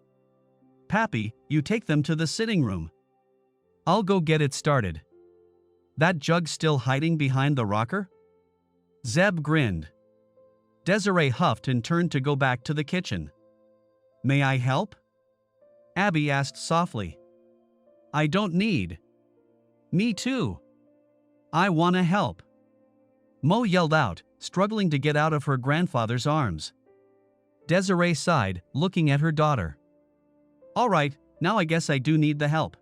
Pappy, you take them to the sitting room. I'll go get it started. That jug still hiding behind the rocker? Zeb grinned. Desiree huffed and turned to go back to the kitchen. May I help? Abby asked softly. I don't need. Me too. I wanna help. Mo yelled out, struggling to get out of her grandfather's arms. Desiree sighed, looking at her daughter. All right, now I guess I do need the help.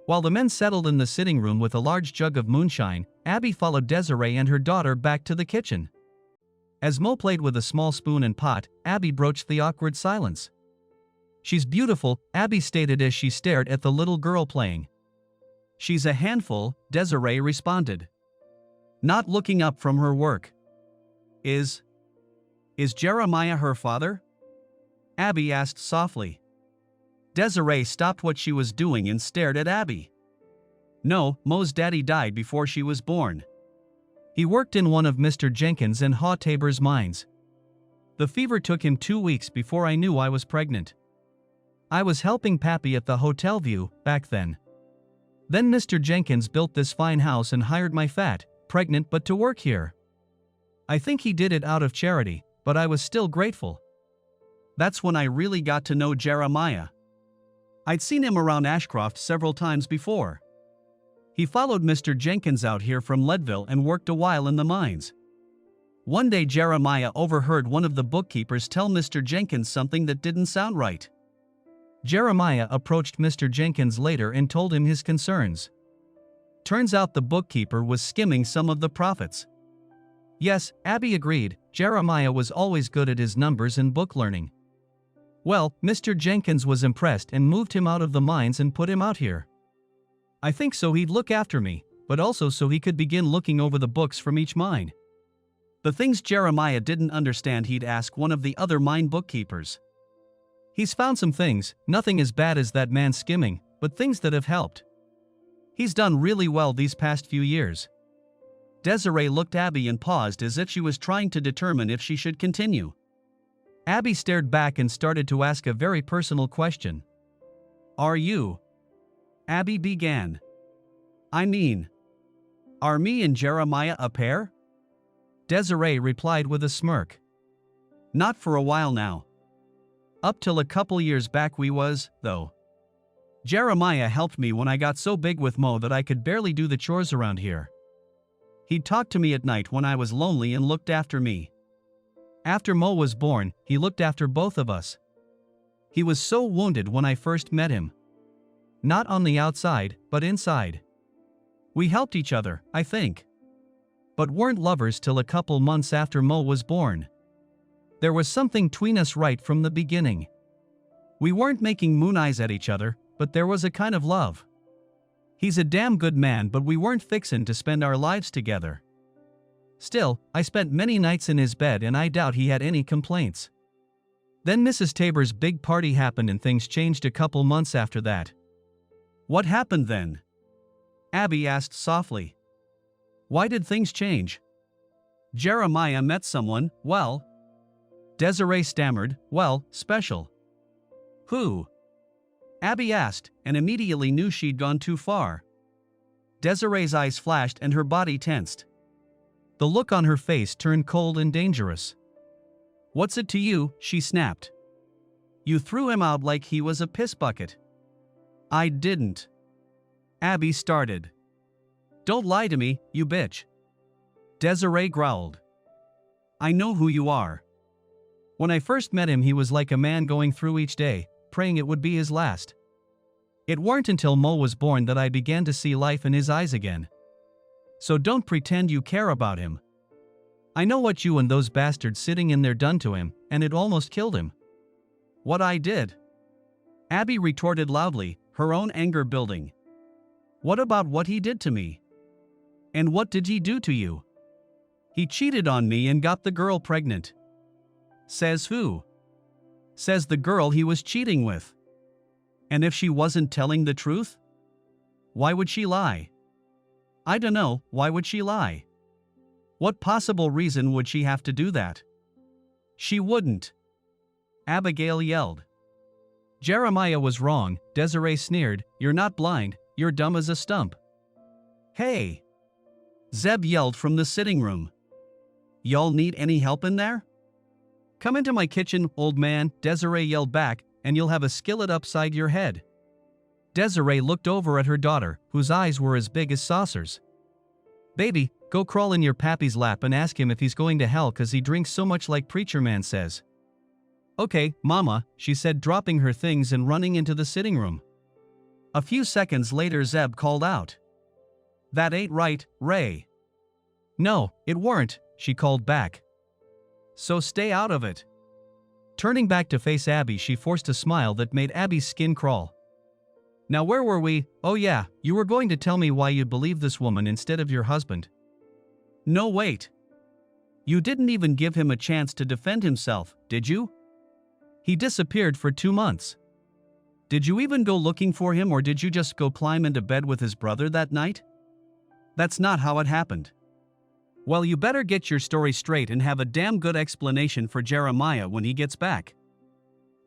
While the men settled in the sitting room with a large jug of moonshine, Abby followed Desiree and her daughter back to the kitchen. As Mo played with a small spoon and pot, Abby broached the awkward silence. She's beautiful, Abby stated as she stared at the little girl playing. She's a handful, Desiree responded. Not looking up from her work. Is Jeremiah her father? Abby asked softly. Desiree stopped what she was doing and stared at Abby. No, Mo's daddy died before she was born. He worked in one of Mr. Jenkins and Haw Tabor's mines. The fever took him 2 weeks before I knew I was pregnant. I was helping Pappy at the Hotel View back then. Then Mr. Jenkins built this fine house and hired my fat, pregnant but to work here. I think he did it out of charity, but I was still grateful. That's when I really got to know Jeremiah. I'd seen him around Ashcroft several times before. He followed Mr. Jenkins out here from Leadville and worked a while in the mines. One day Jeremiah overheard one of the bookkeepers tell Mr. Jenkins something that didn't sound right. Jeremiah approached Mr. Jenkins later and told him his concerns. Turns out the bookkeeper was skimming some of the profits. Yes, Abby agreed, Jeremiah was always good at his numbers and book learning. Well, Mr. Jenkins was impressed and moved him out of the mines and put him out here. I think so he'd look after me, but also so he could begin looking over the books from each mine. The things Jeremiah didn't understand he'd ask one of the other mine bookkeepers. He's found some things, nothing as bad as that man skimming, but things that have helped. He's done really well these past few years. Desiree looked at Abby and paused as if she was trying to determine if she should continue. Abby stared back and started to ask a very personal question. Are you? Abby began. I mean, are me and Jeremiah a pair? Desiree replied with a smirk. Not for a while now. Up till a couple years back we was, though. Jeremiah helped me when I got so big with Mo that I could barely do the chores around here. He'd talk to me at night when I was lonely and looked after me. After Mo was born, he looked after both of us. He was so wounded when I first met him. Not on the outside, but inside. We helped each other, I think. But weren't lovers till a couple months after Mo was born. There was something tween us right from the beginning. We weren't making moon eyes at each other, but there was a kind of love. He's a damn good man, but we weren't fixin' to spend our lives together. Still, I spent many nights in his bed and I doubt he had any complaints. Then Mrs. Tabor's big party happened and things changed a couple months after that. What happened then? Abby asked softly. Why did things change? Jeremiah met someone, well. Desiree stammered, well, special. Who? Abby asked, and immediately knew she'd gone too far. Desiree's eyes flashed and her body tensed. The look on her face turned cold and dangerous. What's it to you? She snapped. You threw him out like he was a piss bucket. I didn't. Abby started. Don't lie to me, you bitch. Desiree growled. I know who you are. When I first met him he was like a man going through each day, praying it would be his last. It weren't until Mo was born that I began to see life in his eyes again. So don't pretend you care about him. I know what you and those bastards sitting in there done to him, and it almost killed him. What I did? Abby retorted loudly, her own anger building. What about what he did to me? And what did he do to you? He cheated on me and got the girl pregnant. Says who? Says the girl he was cheating with. And if she wasn't telling the truth? Why would she lie? I dunno, why would she lie? What possible reason would she have to do that? She wouldn't. Abigail yelled. Jeremiah was wrong, Desiree sneered, you're not blind, you're dumb as a stump. Hey! Zeb yelled from the sitting room. Y'all need any help in there? Come into my kitchen, old man, Desiree yelled back, and you'll have a skillet upside your head. Desiree looked over at her daughter, whose eyes were as big as saucers. Baby, go crawl in your pappy's lap and ask him if he's going to hell 'cause he drinks so much like preacher man says. Okay, mama, she said, dropping her things and running into the sitting room. A few seconds later Zeb called out. That ain't right, Ray. No, it weren't, she called back. So stay out of it. Turning back to face Abby she forced a smile that made Abby's skin crawl. Now where were we? Oh yeah, you were going to tell me why you believe this woman instead of your husband. No wait. You didn't even give him a chance to defend himself, did you? He disappeared for 2 months. Did you even go looking for him or did you just go climb into bed with his brother that night? That's not how it happened. Well, you better get your story straight and have a damn good explanation for Jeremiah when he gets back.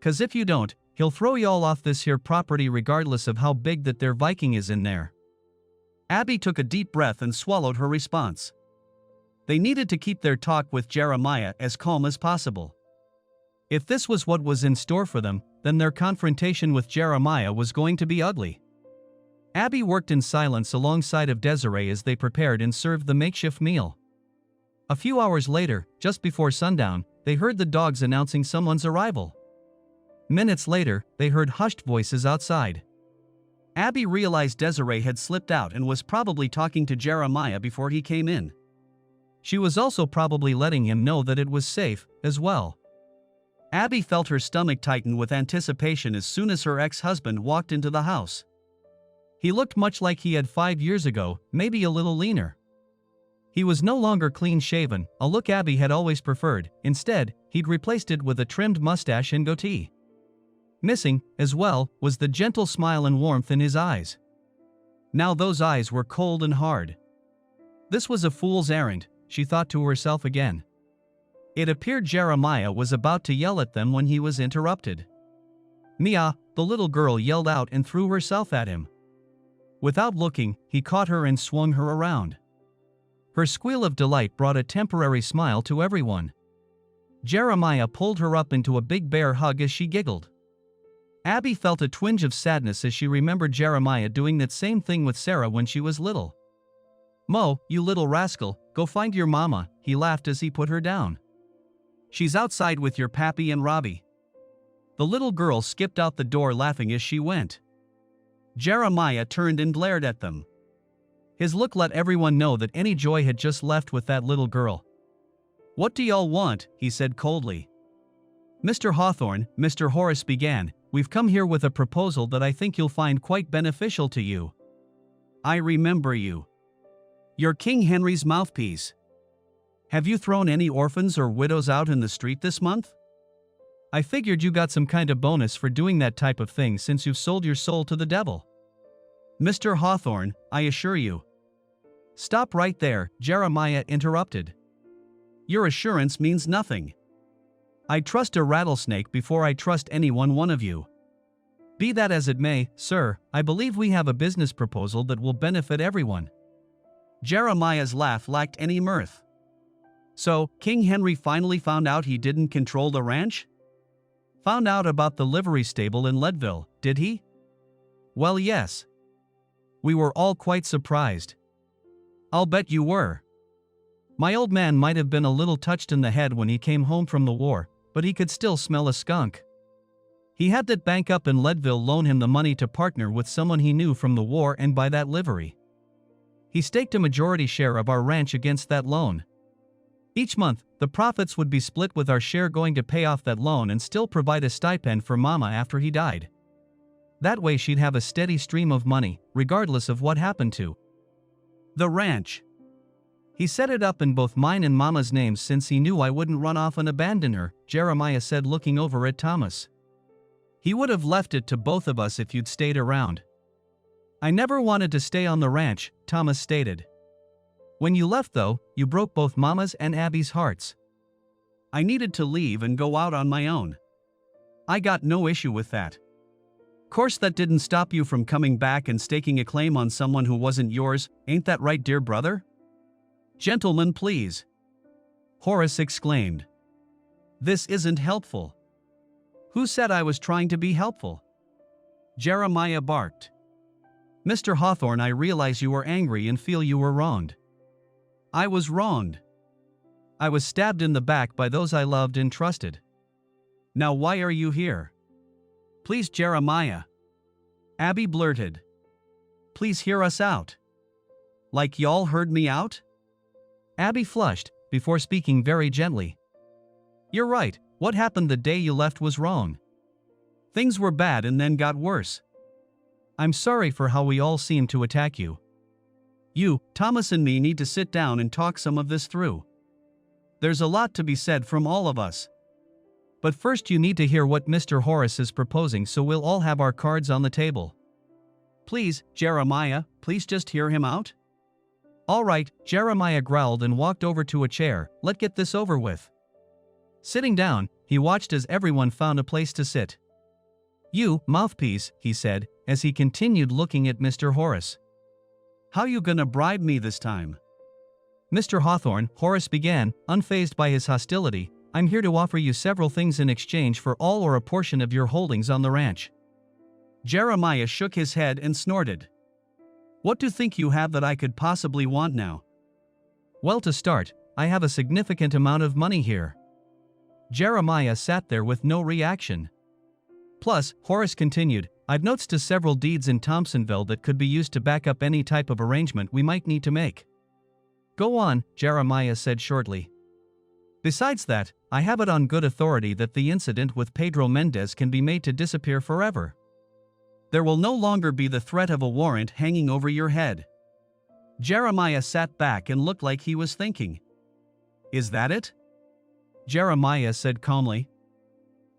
'Cause if you don't, he'll throw y'all off this here property regardless of how big that their Viking is in there. Abby took a deep breath and swallowed her response. They needed to keep their talk with Jeremiah as calm as possible. If this was what was in store for them, then their confrontation with Jeremiah was going to be ugly. Abby worked in silence alongside of Desiree as they prepared and served the makeshift meal. A few hours later, just before sundown, they heard the dogs announcing someone's arrival. Minutes later, they heard hushed voices outside. Abby realized Desiree had slipped out and was probably talking to Jeremiah before he came in. She was also probably letting him know that it was safe, as well. Abby felt her stomach tighten with anticipation as soon as her ex-husband walked into the house. He looked much like he had 5 years ago, maybe a little leaner. He was no longer clean-shaven, a look Abby had always preferred. Instead, he'd replaced it with a trimmed mustache and goatee. Missing, as well, was the gentle smile and warmth in his eyes. Now those eyes were cold and hard. This was a fool's errand, she thought to herself again. It appeared Jeremiah was about to yell at them when he was interrupted. "Mia," the little girl yelled out and threw herself at him. Without looking, he caught her and swung her around. Her squeal of delight brought a temporary smile to everyone. Jeremiah pulled her up into a big bear hug as she giggled. Abby felt a twinge of sadness as she remembered Jeremiah doing that same thing with Sarah when she was little. "Mo, you little rascal, go find your mama," he laughed as he put her down. "She's outside with your pappy and Robbie." The little girl skipped out the door laughing as she went. Jeremiah turned and glared at them. His look let everyone know that any joy had just left with that little girl. "What do y'all want?" he said coldly. "Mr. Hawthorne," Mr. Horace began, "we've come here with a proposal that I think you'll find quite beneficial to you." "I remember you. You're King Henry's mouthpiece. Have you thrown any orphans or widows out in the street this month? I figured you got some kind of bonus for doing that type of thing since you've sold your soul to the devil." "Mr. Hawthorne, I assure you." "Stop right there," Jeremiah interrupted. "Your assurance means nothing. I trust a rattlesnake before I trust any one of you. Be that as it may, sir, I believe we have a business proposal that will benefit everyone." Jeremiah's laugh lacked any mirth. "So, King Henry finally found out he didn't control the ranch? Found out about the livery stable in Leadville, did he?" "Well, yes. We were all quite surprised." "I'll bet you were. My old man might have been a little touched in the head when he came home from the war, but he could still smell a skunk. He had that bank up in Leadville loan him the money to partner with someone he knew from the war and buy that livery. He staked a majority share of our ranch against that loan. Each month, the profits would be split with our share going to pay off that loan and still provide a stipend for Mama after he died. That way she'd have a steady stream of money, regardless of what happened to the ranch. He set it up in both mine and Mama's names since he knew I wouldn't run off and abandon her," Jeremiah said looking over at Thomas. "He would have left it to both of us if you'd stayed around." "I never wanted to stay on the ranch," Thomas stated. "When you left though, you broke both Mama's and Abby's hearts. I needed to leave and go out on my own. I got no issue with that. Course that didn't stop you from coming back and staking a claim on someone who wasn't yours, ain't that right, dear brother?" "Gentlemen, please," Horace exclaimed. "This isn't helpful." "Who said I was trying to be helpful?" Jeremiah barked. "Mr. Hawthorne, I realize you are angry and feel you were wronged. I was wronged. I was stabbed in the back by those I loved and trusted. Now why are you here?" "Please, Jeremiah," Abby blurted. "Please hear us out." "Like y'all heard me out?" Abby flushed, before speaking very gently. "You're right, what happened the day you left was wrong. Things were bad and then got worse. I'm sorry for how we all seemed to attack you. You, Thomas and me need to sit down and talk some of this through. There's a lot to be said from all of us. But first you need to hear what Mr. Horace is proposing so we'll all have our cards on the table." "Please, Jeremiah, please just hear him out." "All right," Jeremiah growled and walked over to a chair. "Let's get this over with." Sitting down, he watched as everyone found a place to sit. "You, mouthpiece," he said, as he continued looking at Mr. Horace. "How you gonna bribe me this time?" "Mr. Hawthorne," Horace began, unfazed by his hostility, "I'm here to offer you several things in exchange for all or a portion of your holdings on the ranch." Jeremiah shook his head and snorted. "What do you think you have that I could possibly want now?" "Well, to start, I have a significant amount of money here." Jeremiah sat there with no reaction. "Plus," Horace continued, I've notes to several deeds in Thompsonville that could be used to back up any type of arrangement we might need to make. Go on, Jeremiah said shortly. Besides that, I have it on good authority that the incident with Pedro Mendez can be made to disappear forever. There will no longer be the threat of a warrant hanging over your head. Jeremiah sat back and looked like he was thinking. Is that it? Jeremiah said calmly.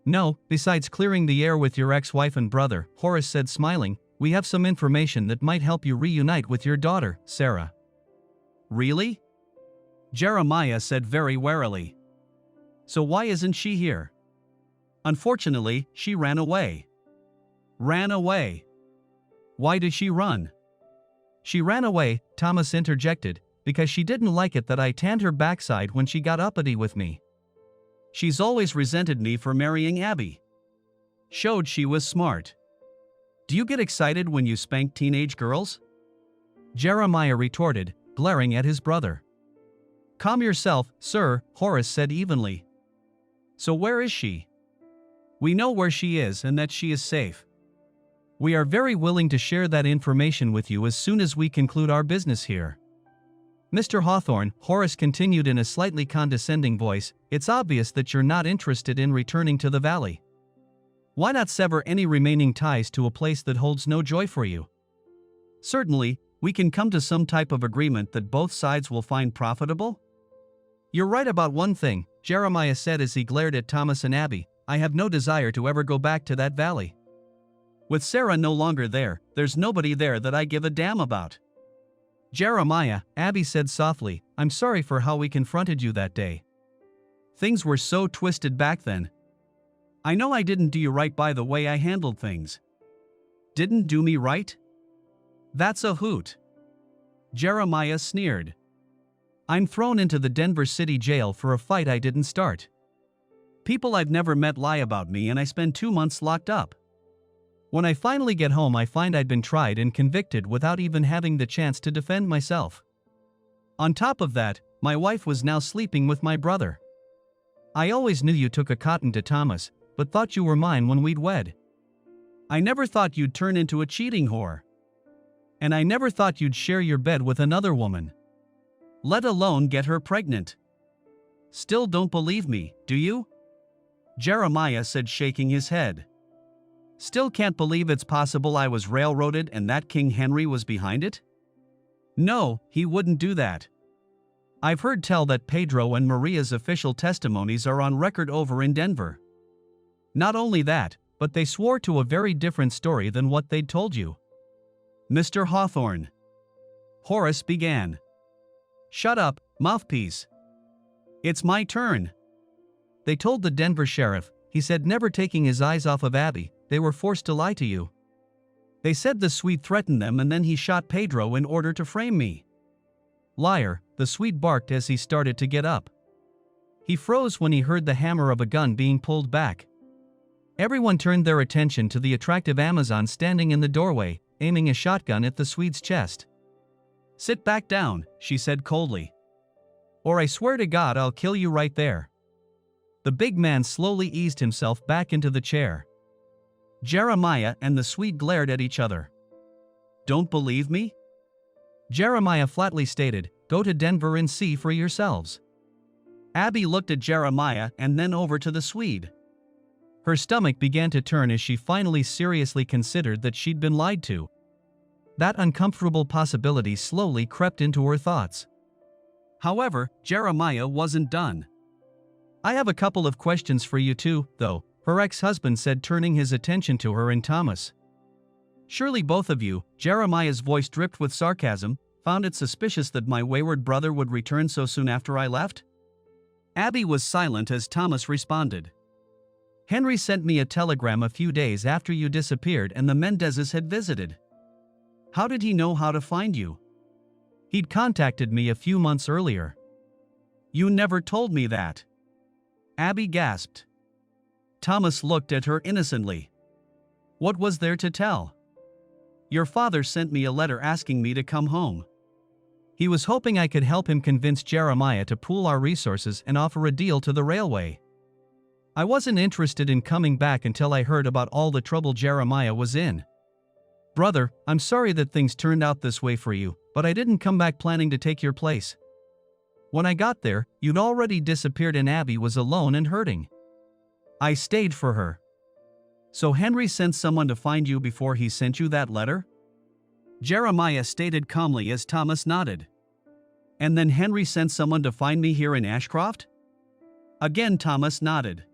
No, besides clearing the air with your ex-wife and brother, Horace said smiling, we have some information that might help you reunite with your daughter, Sarah. Really? Jeremiah said very warily. So why isn't she here? Unfortunately, she ran away. Ran away. Why did she run? She ran away, Thomas interjected, because she didn't like it that I tanned her backside when she got uppity with me. She's always resented me for marrying Abby. Showed she was smart. Do you get excited when you spank teenage girls? Jeremiah retorted, glaring at his brother. Calm yourself, sir, Horace said evenly. So where is she? We know where she is and that she is safe. We are very willing to share that information with you as soon as we conclude our business here. Mr. Hawthorne, Horace continued in a slightly condescending voice, it's obvious that you're not interested in returning to the valley. Why not sever any remaining ties to a place that holds no joy for you? Certainly, we can come to some type of agreement that both sides will find profitable. You're right about one thing, Jeremiah said as he glared at Thomas and Abby, I have no desire to ever go back to that valley. With Sarah no longer there, there's nobody there that I give a damn about. Jeremiah, Abby said softly, I'm sorry for how we confronted you that day. Things were so twisted back then. I know I didn't do you right by the way I handled things. Didn't do me right? That's a hoot. Jeremiah sneered. I'm thrown into the Denver City Jail for a fight I didn't start. People I've never met lie about me and I spend 2 months locked up. When I finally get home I find I'd been tried and convicted without even having the chance to defend myself. On top of that, my wife was now sleeping with my brother. I always knew you took a cotton to Thomas, but thought you were mine when we'd wed. I never thought you'd turn into a cheating whore. And I never thought you'd share your bed with another woman. Let alone get her pregnant. Still don't believe me, do you? Jeremiah said, shaking his head. Still can't believe it's possible I was railroaded and that King Henry was behind it? No, he wouldn't do that. I've heard tell that Pedro and Maria's official testimonies are on record over in Denver. Not only that, but they swore to a very different story than what they'd told you. Mr. Hawthorne. Horace began. Shut up, mouthpiece. It's my turn. They told the Denver sheriff, he said, never taking his eyes off of Abby, they were forced to lie to you. They said the Swede threatened them and then he shot Pedro in order to frame me. Liar, the Swede barked as he started to get up. He froze when he heard the hammer of a gun being pulled back. Everyone turned their attention to the attractive Amazon standing in the doorway, aiming a shotgun at the Swede's chest. Sit back down, she said coldly. Or I swear to God I'll kill you right there. The big man slowly eased himself back into the chair. Jeremiah and the Swede glared at each other. Don't believe me? Jeremiah flatly stated, go to Denver and see for yourselves. Abby looked at Jeremiah and then over to the Swede. Her stomach began to turn as she finally seriously considered that she'd been lied to. That uncomfortable possibility slowly crept into her thoughts. However, Jeremiah wasn't done. I have a couple of questions for you too, though, her ex-husband said, turning his attention to her and Thomas. Surely both of you, Jeremiah's voice dripped with sarcasm, found it suspicious that my wayward brother would return so soon after I left? Abby was silent as Thomas responded. Henry sent me a telegram a few days after you disappeared and the Mendezes had visited. How did he know how to find you? He'd contacted me a few months earlier. You never told me that. Abby gasped. Thomas looked at her innocently. What was there to tell? Your father sent me a letter asking me to come home. He was hoping I could help him convince Jeremiah to pool our resources and offer a deal to the railway. I wasn't interested in coming back until I heard about all the trouble Jeremiah was in. Brother, I'm sorry that things turned out this way for you, but I didn't come back planning to take your place. When I got there, you'd already disappeared and Abby was alone and hurting. I stayed for her. So Henry sent someone to find you before he sent you that letter? Jeremiah stated calmly as Thomas nodded. And then Henry sent someone to find me here in Ashcroft? Again Thomas nodded.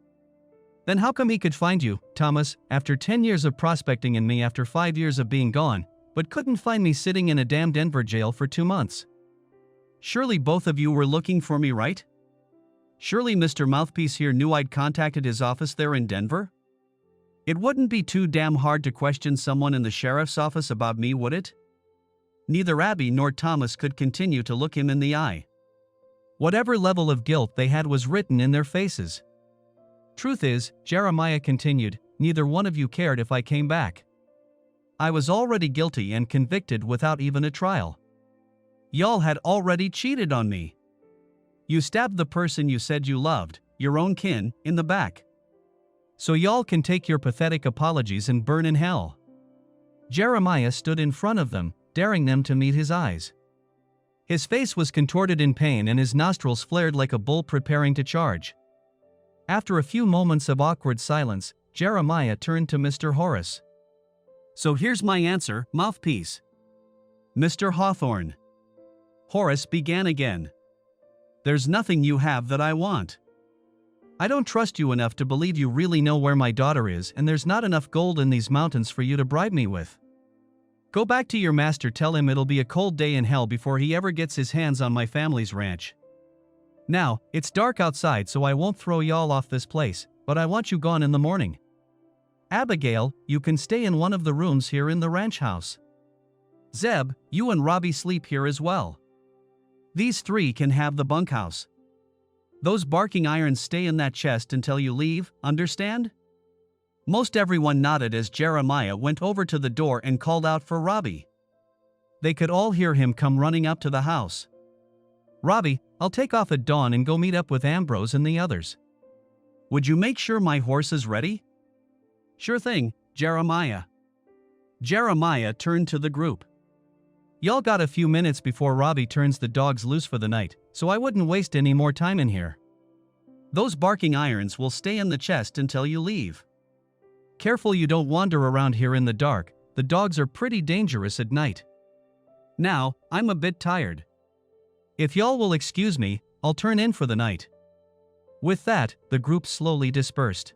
Then how come he could find you, Thomas, after 10 years of prospecting in me after 5 years of being gone, but couldn't find me sitting in a damn Denver jail for 2 months? Surely both of you were looking for me, right? Surely Mr. Mouthpiece here knew I'd contacted his office there in Denver? It wouldn't be too damn hard to question someone in the sheriff's office about me, would it? Neither Abby nor Thomas could continue to look him in the eye. Whatever level of guilt they had was written in their faces. Truth is, Jeremiah continued, neither one of you cared if I came back. I was already guilty and convicted without even a trial. Y'all had already cheated on me. You stabbed the person you said you loved, your own kin, in the back. So y'all can take your pathetic apologies and burn in hell. Jeremiah stood in front of them, daring them to meet his eyes. His face was contorted in pain and his nostrils flared like a bull preparing to charge. After a few moments of awkward silence, Jeremiah turned to Mr. Horace. So here's my answer, Mouthpiece. Mr. Hawthorne. Horace began again. There's nothing you have that I want. I don't trust you enough to believe you really know where my daughter is, and there's not enough gold in these mountains for you to bribe me with. Go back to your master, tell him it'll be a cold day in hell before he ever gets his hands on my family's ranch. Now, it's dark outside, so I won't throw y'all off this place, but I want you gone in the morning. Abigail, you can stay in one of the rooms here in the ranch house. Zeb, you and Robbie sleep here as well. These three can have the bunkhouse. Those barking irons stay in that chest until you leave, understand? Most everyone nodded as Jeremiah went over to the door and called out for Robbie. They could all hear him come running up to the house. Robbie, I'll take off at dawn and go meet up with Ambrose and the others. Would you make sure my horse is ready? Sure thing, Jeremiah. Jeremiah turned to the group. Y'all got a few minutes before Robbie turns the dogs loose for the night, so I wouldn't waste any more time in here. Those barking irons will stay in the chest until you leave. Careful you don't wander around here in the dark, the dogs are pretty dangerous at night. Now, I'm a bit tired. If y'all will excuse me, I'll turn in for the night. With that, the group slowly dispersed.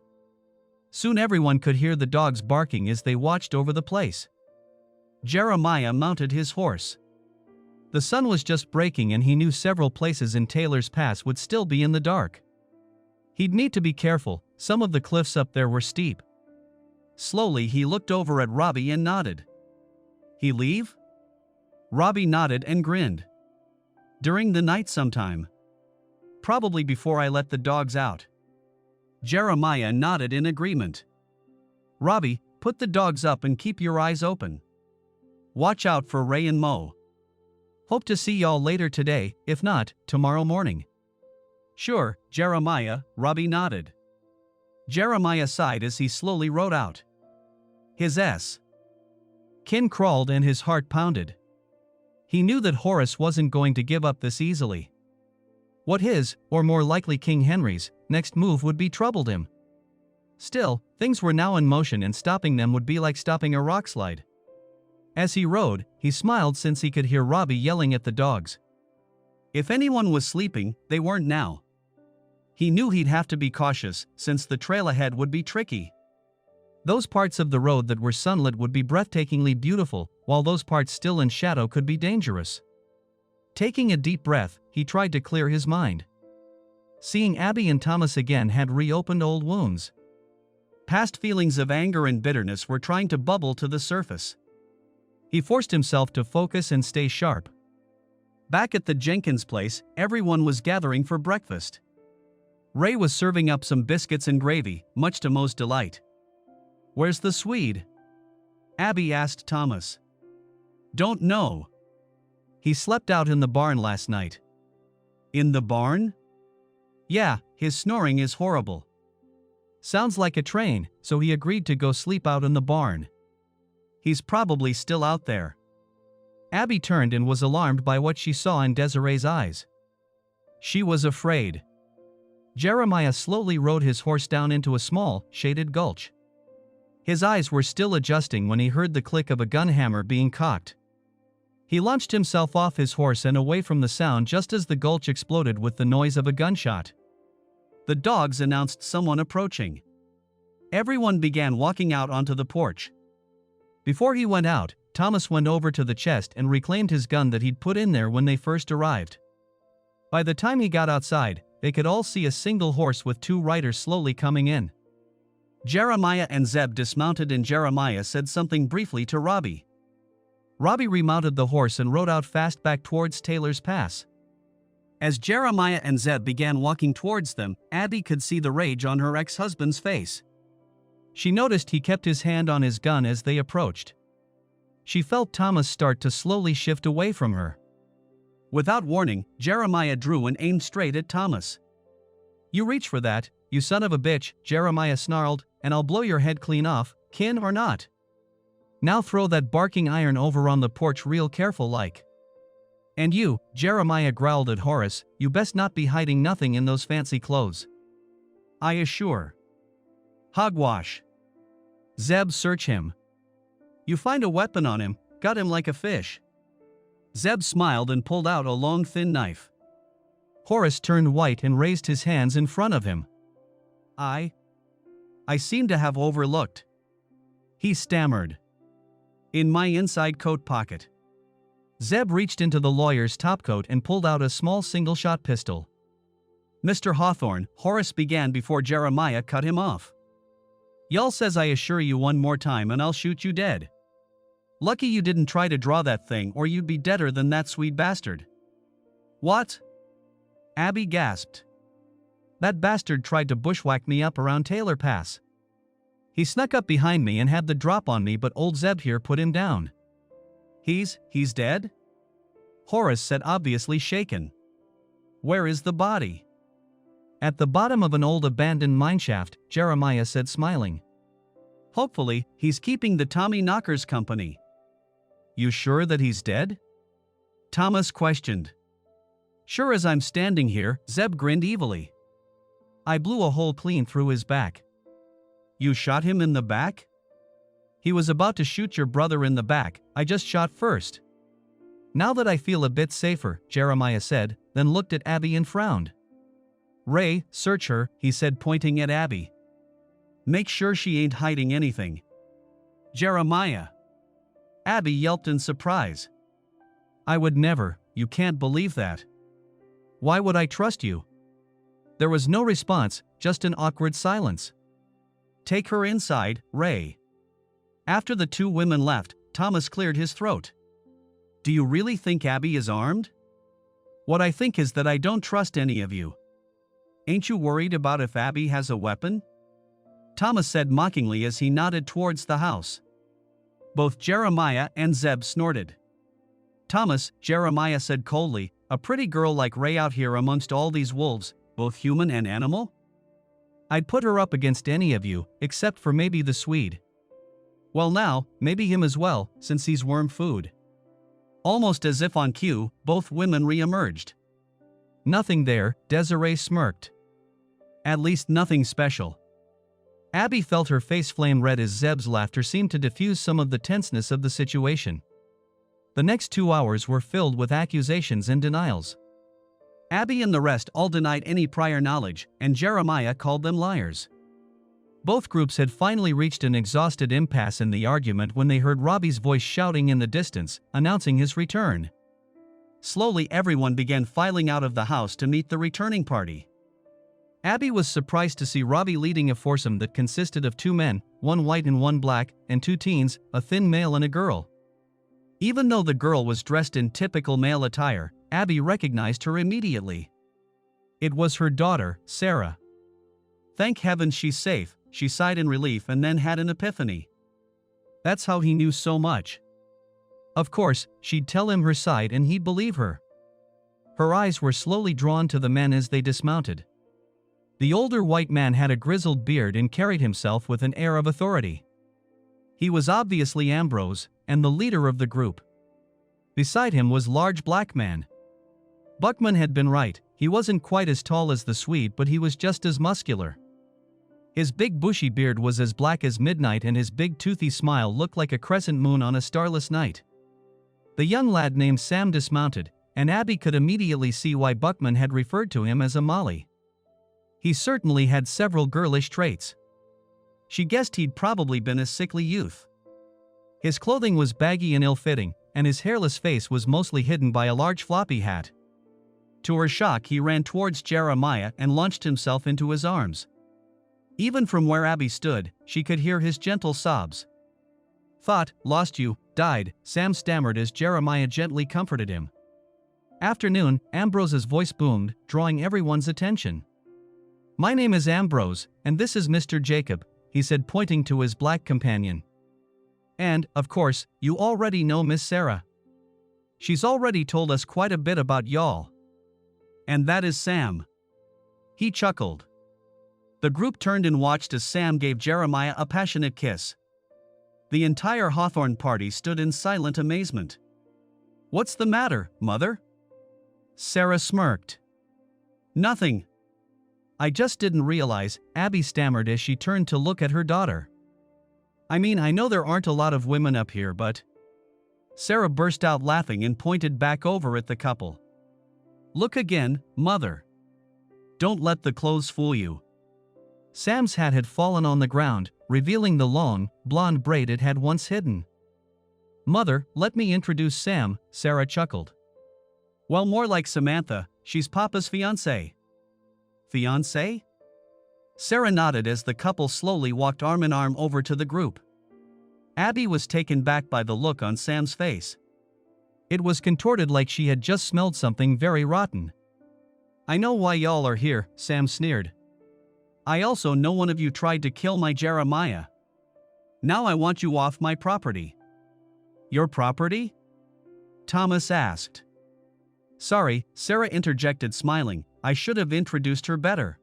Soon everyone could hear the dogs barking as they watched over the place. Jeremiah mounted his horse. The sun was just breaking and he knew several places in Taylor's Pass would still be in the dark. He'd need to be careful, some of the cliffs up there were steep. Slowly he looked over at Robbie and nodded. He leave? Robbie nodded and grinned. During the night sometime. Probably before I let the dogs out. Jeremiah nodded in agreement. Robbie, put the dogs up and keep your eyes open. Watch out for Ray and Mo. Hope to see y'all later today, if not, tomorrow morning. Sure, Jeremiah, Robbie nodded. Jeremiah sighed as he slowly rode out. His kin crawled and his heart pounded. He knew that Horace wasn't going to give up this easily. What his, or more likely King Henry's, next move would be troubled him. Still, things were now in motion and stopping them would be like stopping a rock slide. As he rode, he smiled since he could hear Robbie yelling at the dogs. If anyone was sleeping, they weren't now. He knew he'd have to be cautious, since the trail ahead would be tricky. Those parts of the road that were sunlit would be breathtakingly beautiful, while those parts still in shadow could be dangerous. Taking a deep breath, he tried to clear his mind. Seeing Abby and Thomas again had reopened old wounds. Past feelings of anger and bitterness were trying to bubble to the surface. He forced himself to focus and stay sharp. Back at the Jenkins place, everyone was gathering for breakfast. Ray was serving up some biscuits and gravy, much to Mo's delight. Where's the Swede? Abby asked Thomas. Don't know. He slept out in the barn last night. In the barn? Yeah, his snoring is horrible. Sounds like a train, so he agreed to go sleep out in the barn. He's probably still out there. Abby turned and was alarmed by what she saw in Desiree's eyes. She was afraid. Jeremiah slowly rode his horse down into a small, shaded gulch. His eyes were still adjusting when he heard the click of a gun hammer being cocked. He launched himself off his horse and away from the sound just as the gulch exploded with the noise of a gunshot. The dogs announced someone approaching. Everyone began walking out onto the porch. Before he went out, Thomas went over to the chest and reclaimed his gun that he'd put in there when they first arrived. By the time he got outside, they could all see a single horse with 2 riders slowly coming in. Jeremiah and Zeb dismounted and Jeremiah said something briefly to Robbie. Robbie remounted the horse and rode out fast back towards Taylor's Pass. As Jeremiah and Zeb began walking towards them, Abby could see the rage on her ex-husband's face. She noticed he kept his hand on his gun as they approached. She felt Thomas start to slowly shift away from her. Without warning, Jeremiah drew and aimed straight at Thomas. "You reach for that, you son of a bitch," Jeremiah snarled, "and I'll blow your head clean off, kin or not. Now throw that barking iron over on the porch real careful like. And you," Jeremiah growled at Horace, "you best not be hiding nothing in those fancy clothes. I assure. Hogwash. Zeb, search him. You find a weapon on him, got him like a fish." Zeb smiled and pulled out a long thin knife. Horace turned white and raised his hands in front of him. I seem to have overlooked," he stammered. "In my inside coat pocket." Zeb reached into the lawyer's topcoat and pulled out a small single-shot pistol. "Mr. Hawthorne," Horace began before Jeremiah cut him off. "Y'all says I assure you one more time and I'll shoot you dead. Lucky you didn't try to draw that thing or you'd be deader than that sweet bastard." "What?" Abby gasped. "That bastard tried to bushwhack me up around Taylor Pass. He snuck up behind me and had the drop on me, but old Zeb here put him down." He's dead?" Horace said, obviously shaken. "Where is the body?" "At the bottom of an old abandoned mineshaft," Jeremiah said, smiling. "Hopefully, he's keeping the Tommy Knockers company." "You sure that he's dead?" Thomas questioned. "Sure as I'm standing here," Zeb grinned evilly. "I blew a hole clean through his back." "You shot him in the back?" "He was about to shoot your brother in the back, I just shot first." "Now that I feel a bit safer," Jeremiah said, then looked at Abby and frowned. "Ray, search her," he said, pointing at Abby. "Make sure she ain't hiding anything." "Jeremiah!" Abby yelped in surprise. "I would never, you can't believe that. Why would I trust you?" There was no response, just an awkward silence. "Take her inside, Ray." After the 2 women left, Thomas cleared his throat. "Do you really think Abby is armed?" "What I think is that I don't trust any of you." "Ain't you worried about if Abby has a weapon?" Thomas said mockingly as he nodded towards the house. Both Jeremiah and Zeb snorted. "Thomas," Jeremiah said coldly, "a pretty girl like Ray out here amongst all these wolves, both human and animal? I'd put her up against any of you, except for maybe the Swede. Well now, maybe him as well, since he's worm food." Almost as if on cue, both women re-emerged. "Nothing there," Desiree smirked. "At least nothing special." Abby felt her face flame red as Zeb's laughter seemed to diffuse some of the tenseness of the situation. The next 2 hours were filled with accusations and denials. Abby and the rest all denied any prior knowledge, and Jeremiah called them liars. Both groups had finally reached an exhausted impasse in the argument when they heard Robbie's voice shouting in the distance, announcing his return. Slowly everyone began filing out of the house to meet the returning party. Abby was surprised to see Robbie leading a foursome that consisted of 2 men, 1 white and 1 black, and 2 teens, a thin male and a girl. Even though the girl was dressed in typical male attire, Abby recognized her immediately. It was her daughter, Sarah. "Thank heaven she's safe," she sighed in relief and then had an epiphany. That's how he knew so much. Of course, she'd tell him her side and he'd believe her. Her eyes were slowly drawn to the men as they dismounted. The older white man had a grizzled beard and carried himself with an air of authority. He was obviously Ambrose, and the leader of the group. Beside him was large black man. Buckman had been right, he wasn't quite as tall as the Swede, but he was just as muscular. His big bushy beard was as black as midnight, and his big toothy smile looked like a crescent moon on a starless night. The young lad named Sam dismounted, and Abby could immediately see why Buckman had referred to him as a Molly. He certainly had several girlish traits. She guessed he'd probably been a sickly youth. His clothing was baggy and ill-fitting, and his hairless face was mostly hidden by a large floppy hat. To her shock, he ran towards Jeremiah and launched himself into his arms. Even from where Abby stood, she could hear his gentle sobs. "Thought, lost you, died," Sam stammered as Jeremiah gently comforted him. "Afternoon," Ambrose's voice boomed, drawing everyone's attention. "My name is Ambrose, and this is Mr. Jacob," he said, pointing to his black companion. "And, of course, you already know Miss Sarah. She's already told us quite a bit about y'all. And that is Sam." He chuckled. The group turned and watched as Sam gave Jeremiah a passionate kiss. The entire Hawthorne party stood in silent amazement. "What's the matter, Mother?" Sarah smirked. "Nothing. I just didn't realize," Abby stammered as she turned to look at her daughter. "I mean, I know there aren't a lot of women up here, but..." Sarah burst out laughing and pointed back over at the couple. "Look again, Mother. Don't let the clothes fool you." Sam's hat had fallen on the ground, revealing the long, blonde braid it had once hidden. "Mother, let me introduce Sam," Sarah chuckled. "Well, more like Samantha, she's Papa's fiancée." "Fiancée?" Sarah nodded as the couple slowly walked arm in arm over to the group. Abby was taken back by the look on Sam's face. It was contorted like she had just smelled something very rotten. "I know why y'all are here," Sam sneered. "I also know one of you tried to kill my Jeremiah. Now I want you off my property." "Your property?" Thomas asked. "Sorry," Sarah interjected, smiling, "I should have introduced her better.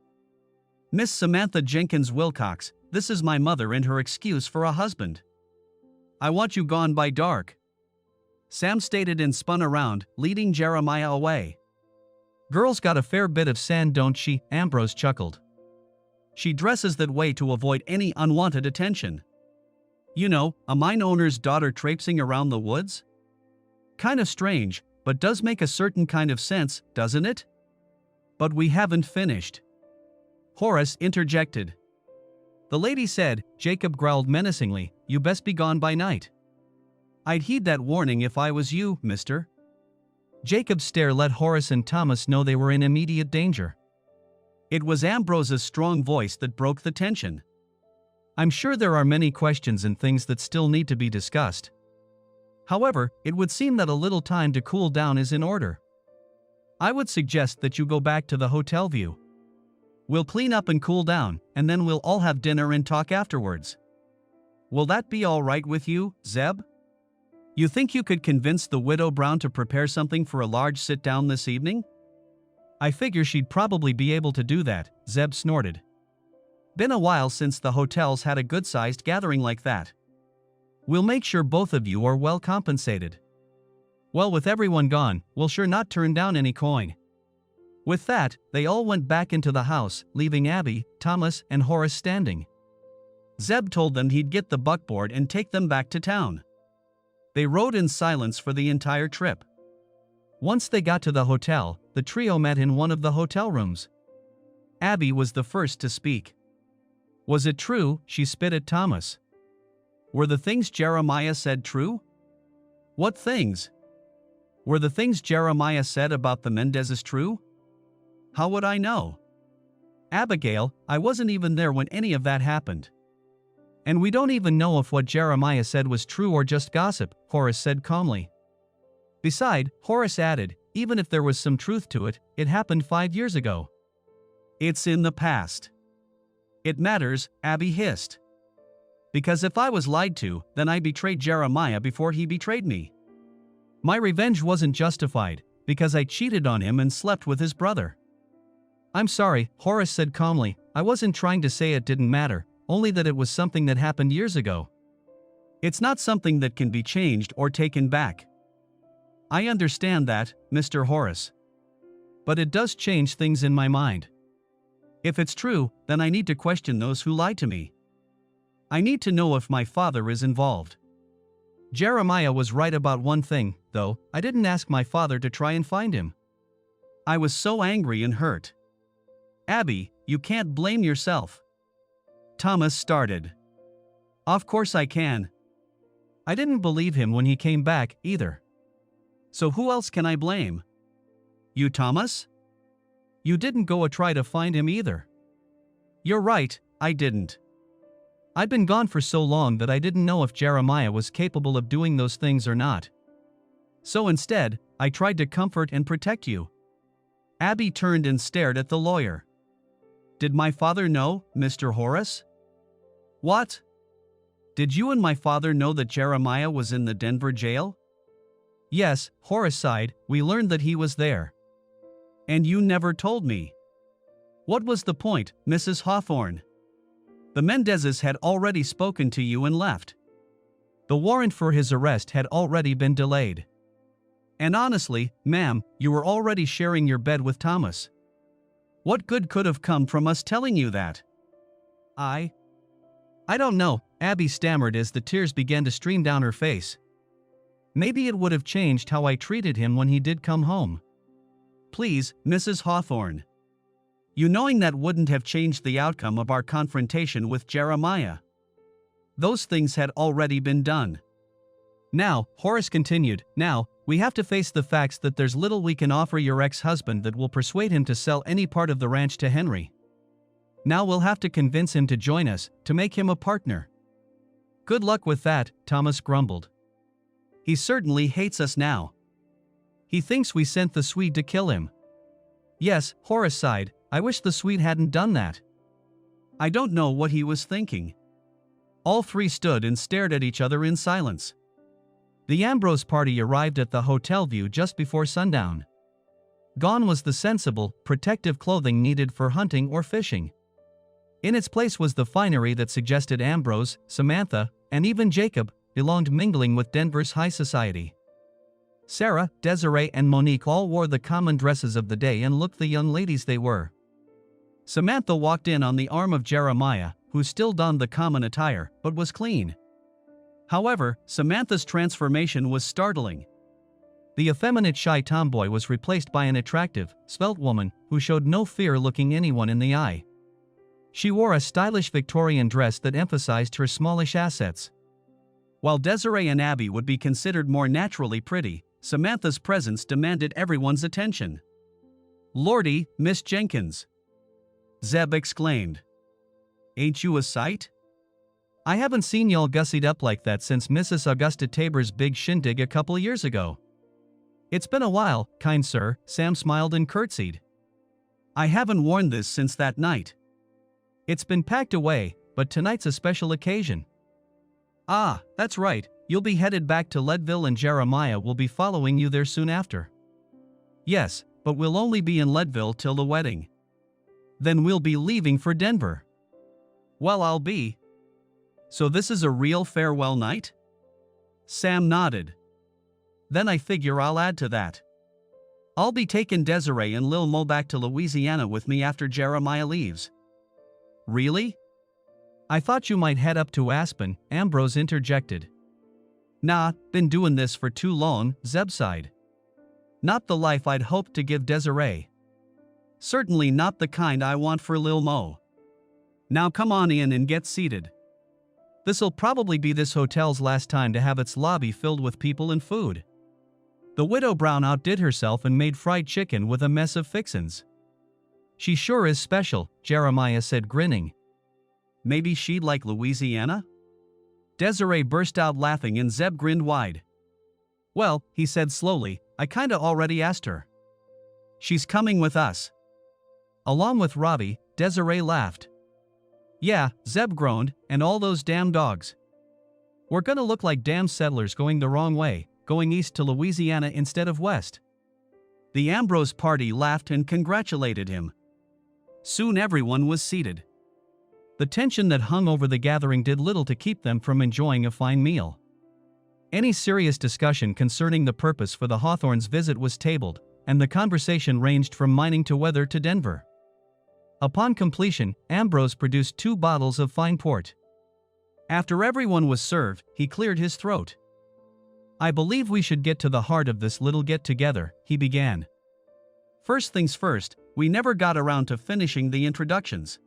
Miss Samantha Jenkins Wilcox, this is my mother and her excuse for a husband. I want you gone by dark." Sam stated and spun around, leading Jeremiah away. "Girls got a fair bit of sand, don't she?" Ambrose chuckled. "She dresses that way to avoid any unwanted attention. You know, a mine owner's daughter traipsing around the woods? Kind of strange, but does make a certain kind of sense, doesn't it?" "But we haven't finished," Horace interjected. "The lady said," Jacob growled menacingly, "you best be gone by night." "I'd heed that warning if I was you, mister." Jacob's stare let Horace and Thomas know they were in immediate danger. It was Ambrose's strong voice that broke the tension. "I'm sure there are many questions and things that still need to be discussed. However, it would seem that a little time to cool down is in order. I would suggest that you go back to the hotel view. We'll clean up and cool down, and then we'll all have dinner and talk afterwards. Will that be all right with you, Zeb? You think you could convince the widow Brown to prepare something for a large sit-down this evening?" "I figure she'd probably be able to do that," Zeb snorted. "Been a while since the hotel's had a good-sized gathering like that. We'll make sure both of you are well compensated. Well, with everyone gone, we'll sure not turn down any coin." With that, they all went back into the house, leaving Abby, Thomas, and Horace standing. Zeb told them he'd get the buckboard and take them back to town. They rode in silence for the entire trip. Once they got to the hotel, the trio met in one of the hotel rooms. Abby was the first to speak. "Was it true?" she spit at Thomas. "Were the things Jeremiah said true?" "What things?" "Were the things Jeremiah said about the Mendezes true?" "How would I know?" "Abigail, I wasn't even there when any of that happened." "And we don't even know if what Jeremiah said was true or just gossip," Horace said calmly. "Beside," Horace added, "even if there was some truth to it, it happened 5 years ago." "It's in the past." "It matters," Abby hissed. "Because if I was lied to, then I betrayed Jeremiah before he betrayed me. My revenge wasn't justified, because I cheated on him and slept with his brother. I'm sorry, Horace said calmly. I wasn't trying to say it didn't matter, only that it was something that happened years ago. It's not something that can be changed or taken back. I understand that, Mr. Horace. But it does change things in my mind. If it's true, then I need to question those who lied to me. I need to know if my father is involved. Jeremiah was right about one thing, though. I didn't ask my father to try and find him. I was so angry and hurt. Abby, you can't blame yourself. Thomas started. Of course I can. I didn't believe him when he came back, either. So who else can I blame? You, Thomas? You didn't go try to find him either. You're right, I didn't. I'd been gone for so long that I didn't know if Jeremiah was capable of doing those things or not. So instead, I tried to comfort and protect you. Abby turned and stared at the lawyer. Did my father know, Mr. Horace? What? Did you and my father know that Jeremiah was in the Denver jail? Yes, Horace sighed. We learned that he was there. And you never told me. What was the point, Mrs. Hawthorne? The Mendezes had already spoken to you and left. The warrant for his arrest had already been delayed. And honestly, ma'am, you were already sharing your bed with Thomas. What good could have come from us telling you that? I don't know, Abby stammered as the tears began to stream down her face. Maybe it would have changed how I treated him when he did come home. Please, Mrs. Hawthorne. You knowing that wouldn't have changed the outcome of our confrontation with Jeremiah. Those things had already been done. Now, Horace continued, now, we have to face the facts that there's little we can offer your ex-husband that will persuade him to sell any part of the ranch to Henry. Now we'll have to convince him to join us, to make him a partner. Good luck with that, Thomas grumbled. He certainly hates us now. He thinks we sent the Swede to kill him. Yes, Horace sighed, I wish the Swede hadn't done that. I don't know what he was thinking. All three stood and stared at each other in silence. The Ambrose party arrived at the Hotel View just before sundown. Gone was the sensible, protective clothing needed for hunting or fishing. In its place was the finery that suggested Ambrose, Samantha, and even Jacob belonged mingling with Denver's high society. Sarah, Desiree, and Monique all wore the common dresses of the day and looked the young ladies they were. Samantha walked in on the arm of Jeremiah, who still donned the common attire, but was clean. However, Samantha's transformation was startling. The effeminate shy tomboy was replaced by an attractive, svelte woman who showed no fear looking anyone in the eye. She wore a stylish Victorian dress that emphasized her smallish assets. While Desiree and Abby would be considered more naturally pretty, Samantha's presence demanded everyone's attention. Lordy, Miss Jenkins! Zeb exclaimed. Ain't you a sight? I haven't seen y'all gussied up like that since Mrs. Augusta Tabor's big shindig a couple years ago. It's been a while, kind sir, Sam smiled and curtsied. I haven't worn this since that night. It's been packed away, but tonight's a special occasion. Ah, that's right, you'll be headed back to Leadville and Jeremiah will be following you there soon after. Yes, but we'll only be in Leadville till the wedding. Then we'll be leaving for Denver. Well, I'll be. So this is a real farewell night? Sam nodded. Then I figure I'll add to that. I'll be taking Desiree and Lil Mo back to Louisiana with me after Jeremiah leaves. Really? I thought you might head up to Aspen, Ambrose interjected. Nah, been doing this for too long, Zeb sighed. Not the life I'd hoped to give Desiree. Certainly not the kind I want for Lil Mo. Now come on in and get seated. This'll probably be this hotel's last time to have its lobby filled with people and food. The Widow Brown outdid herself and made fried chicken with a mess of fixins. She sure is special, Jeremiah said grinning. Maybe she'd like Louisiana? Desiree burst out laughing and Zeb grinned wide. Well, he said slowly, I kinda already asked her. She's coming with us. Along with Robbie, Desiree laughed. Yeah, Zeb groaned, and all those damn dogs. We're gonna look like damn settlers going the wrong way, going east to Louisiana instead of west. The Ambrose party laughed and congratulated him. Soon everyone was seated. The tension that hung over the gathering did little to keep them from enjoying a fine meal. Any serious discussion concerning the purpose for the Hawthorns' visit was tabled, and the conversation ranged from mining to weather to Denver. Upon completion, Ambrose produced 2 bottles of fine port. After everyone was served, he cleared his throat. "I believe we should get to the heart of this little get-together," he began. "First things first, we never got around to finishing the introductions.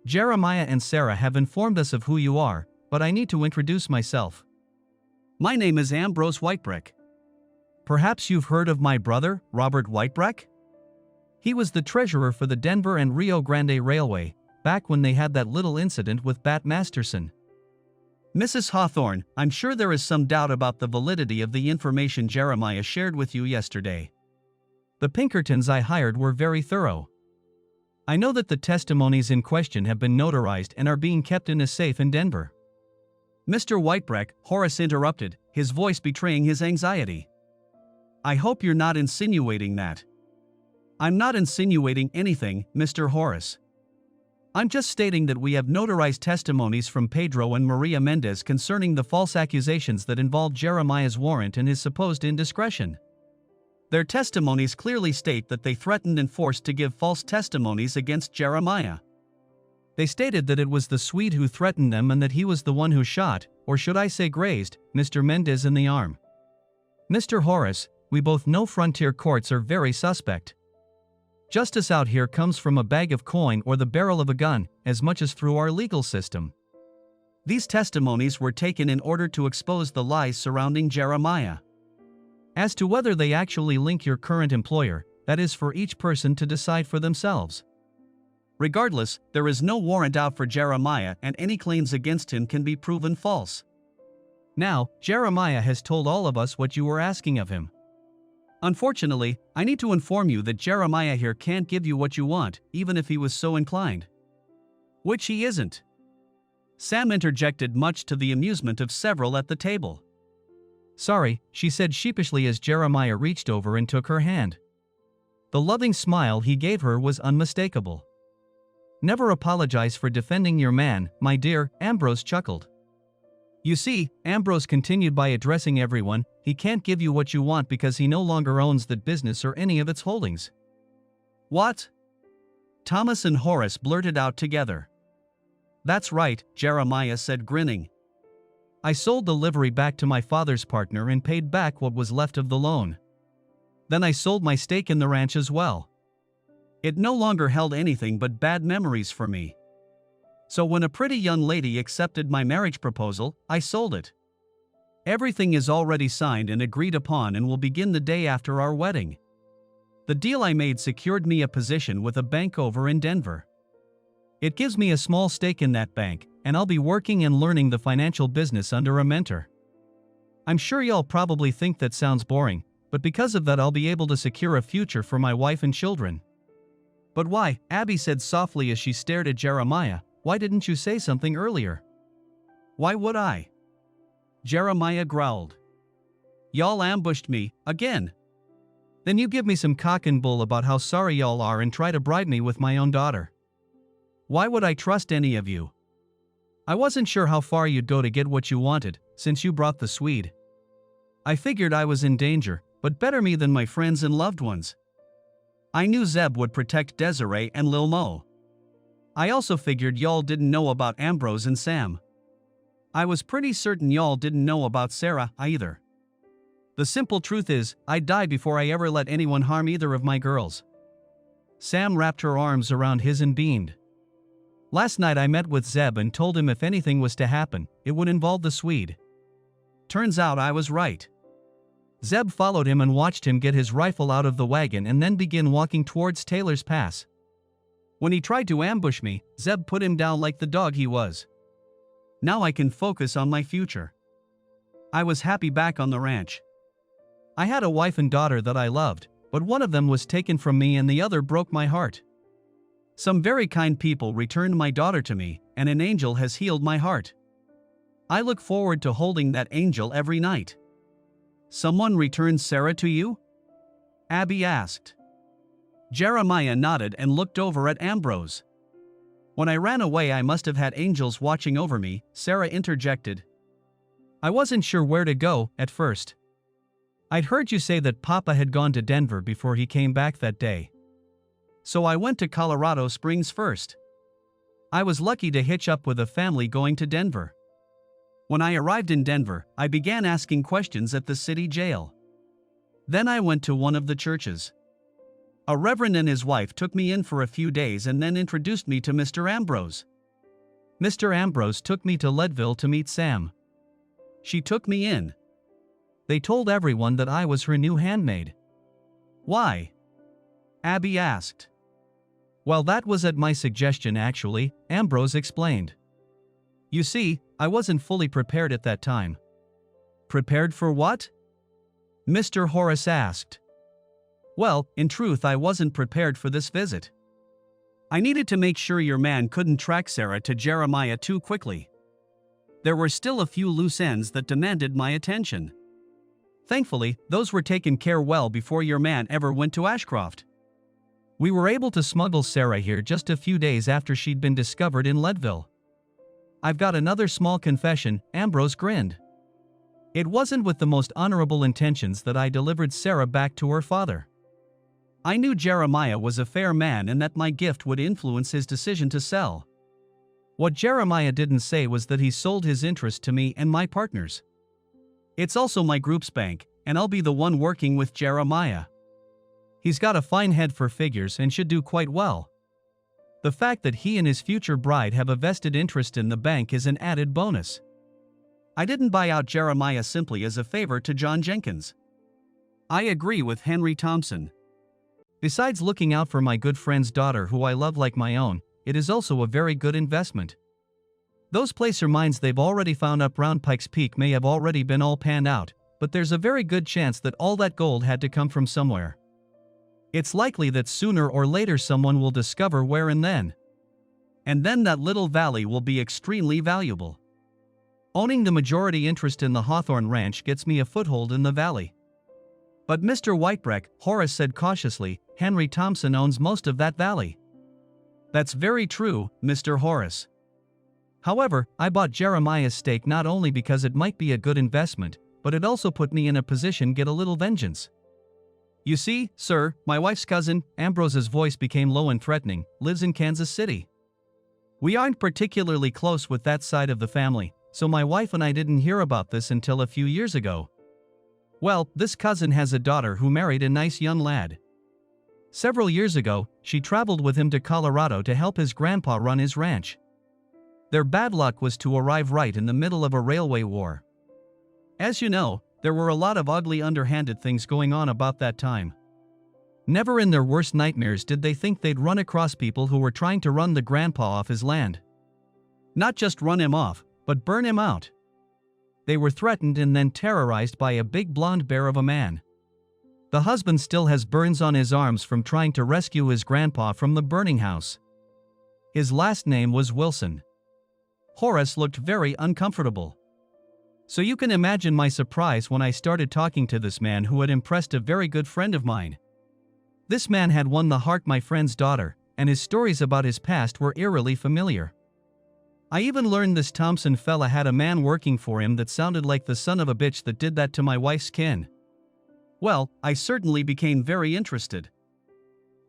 Jeremiah and Sarah have informed us of who you are, but I need to introduce myself. My name is Ambrose Whitebrick. Perhaps you've heard of my brother, Robert Whitebrick? He was the treasurer for the Denver and Rio Grande Railway, back when they had that little incident with Bat Masterson. Mrs. Hawthorne, I'm sure there is some doubt about the validity of the information Jeremiah shared with you yesterday. The Pinkertons I hired were very thorough. I know that the testimonies in question have been notarized and are being kept in a safe in Denver." "Mr. Whitebrick," Horace interrupted, his voice betraying his anxiety. "I hope you're not insinuating that." "I'm not insinuating anything, Mr. Horace. I'm just stating that we have notarized testimonies from Pedro and Maria Mendez concerning the false accusations that involved Jeremiah's warrant and his supposed indiscretion. Their testimonies clearly state that they threatened and forced to give false testimonies against Jeremiah. They stated that it was the Swede who threatened them and that he was the one who shot, or should I say grazed, Mr. Mendez in the arm. Mr. Horace, we both know frontier courts are very suspect. Justice out here comes from a bag of coin or the barrel of a gun, as much as through our legal system. These testimonies were taken in order to expose the lies surrounding Jeremiah. As to whether they actually link your current employer, that is for each person to decide for themselves. Regardless, there is no warrant out for Jeremiah and any claims against him can be proven false. Now, Jeremiah has told all of us what you were asking of him. Unfortunately, I need to inform you that Jeremiah here can't give you what you want, even if he was so inclined. Which he isn't." Sam interjected, much to the amusement of several at the table. "Sorry," she said sheepishly as Jeremiah reached over and took her hand. The loving smile he gave her was unmistakable. "Never apologize for defending your man, my dear," Ambrose chuckled. "You see," Ambrose continued by addressing everyone, "he can't give you what you want because he no longer owns that business or any of its holdings." "What?" Thomas and Horace blurted out together. "That's right," Jeremiah said, grinning. "I sold the livery back to my father's partner and paid back what was left of the loan. Then I sold my stake in the ranch as well. It no longer held anything but bad memories for me. So when a pretty young lady accepted my marriage proposal, I sold it. Everything is already signed and agreed upon and will begin the day after our wedding. The deal I made secured me a position with a bank over in Denver. It gives me a small stake in that bank, and I'll be working and learning the financial business under a mentor. I'm sure y'all probably think that sounds boring, but because of that I'll be able to secure a future for my wife and children." "But why," Abby said softly as she stared at Jeremiah, "why didn't you say something earlier?" "Why would I?" Jeremiah growled. "Y'all ambushed me, again. Then you give me some cock and bull about how sorry y'all are and try to bribe me with my own daughter. Why would I trust any of you? I wasn't sure how far you'd go to get what you wanted, since you brought the Swede. I figured I was in danger, but better me than my friends and loved ones. I knew Zeb would protect Desiree and Lil Mo. I also figured y'all didn't know about Ambrose and Sam. I was pretty certain y'all didn't know about Sarah either. The simple truth is, I'd die before I ever let anyone harm either of my girls." Sam wrapped her arms around his and beamed. "Last night I met with Zeb and told him if anything was to happen, it would involve the Swede. Turns out I was right. Zeb followed him and watched him get his rifle out of the wagon and then begin walking towards Taylor's Pass. When he tried to ambush me, Zeb put him down like the dog he was. Now I can focus on my future. I was happy back on the ranch. I had a wife and daughter that I loved, but one of them was taken from me and the other broke my heart. Some very kind people returned my daughter to me, and an angel has healed my heart. I look forward to holding that angel every night." "Someone returned Sarah to you?" Abby asked. Jeremiah nodded and looked over at Ambrose. When I ran away, I must have had angels watching over me, Sarah interjected. I wasn't sure where to go at first. I'd heard you say that Papa had gone to Denver before he came back that day. So I went to Colorado Springs first. I was lucky to hitch up with a family going to Denver. When I arrived in Denver, I began asking questions at the city jail. Then I went to one of the churches. A reverend and his wife took me in for a few days and then introduced me to Mr. Ambrose. Mr. Ambrose took me to Leadville to meet Sam. She took me in. They told everyone that I was her new handmaid. Why? Abby asked. Well, that was at my suggestion actually, Ambrose explained. You see, I wasn't fully prepared at that time. Prepared for what? Mr. Horace asked. Well, in truth, I wasn't prepared for this visit. I needed to make sure your man couldn't track Sarah to Jeremiah too quickly. There were still a few loose ends that demanded my attention. Thankfully, those were taken care well before your man ever went to Ashcroft. We were able to smuggle Sarah here just a few days after she'd been discovered in Leadville. I've got another small confession, Ambrose grinned. It wasn't with the most honorable intentions that I delivered Sarah back to her father. I knew Jeremiah was a fair man and that my gift would influence his decision to sell. What Jeremiah didn't say was that he sold his interest to me and my partners. It's also my group's bank, and I'll be the one working with Jeremiah. He's got a fine head for figures and should do quite well. The fact that he and his future bride have a vested interest in the bank is an added bonus. I didn't buy out Jeremiah simply as a favor to John Jenkins. I agree with Henry Thompson. Besides looking out for my good friend's daughter who I love like my own, it is also a very good investment. Those placer mines they've already found up round Pikes Peak may have already been all panned out, but there's a very good chance that all that gold had to come from somewhere. It's likely that sooner or later someone will discover where and then that little valley will be extremely valuable. Owning the majority interest in the Hawthorne Ranch gets me a foothold in the valley. But Mr. Whitebreck, Horace said cautiously, Henry Thompson owns most of that valley. That's very true, Mr. Horace. However, I bought Jeremiah's stake not only because it might be a good investment, but it also put me in a position to get a little vengeance. You see, sir, my wife's cousin, Ambrose's voice became low and threatening, lives in Kansas City. We aren't particularly close with that side of the family, so my wife and I didn't hear about this until a few years ago. Well, this cousin has a daughter who married a nice young lad. Several years ago, she traveled with him to Colorado to help his grandpa run his ranch. Their bad luck was to arrive right in the middle of a railway war. As you know, there were a lot of ugly underhanded things going on about that time. Never in their worst nightmares did they think they'd run across people who were trying to run the grandpa off his land. Not just run him off, but burn him out. They were threatened and then terrorized by a big blonde bear of a man. The husband still has burns on his arms from trying to rescue his grandpa from the burning house. His last name was Wilson. Horace looked very uncomfortable. So you can imagine my surprise when I started talking to this man who had impressed a very good friend of mine. This man had won the heart of my friend's daughter, and his stories about his past were eerily familiar. I even learned this Thompson fella had a man working for him that sounded like the son of a bitch that did that to my wife's kin. Well, I certainly became very interested.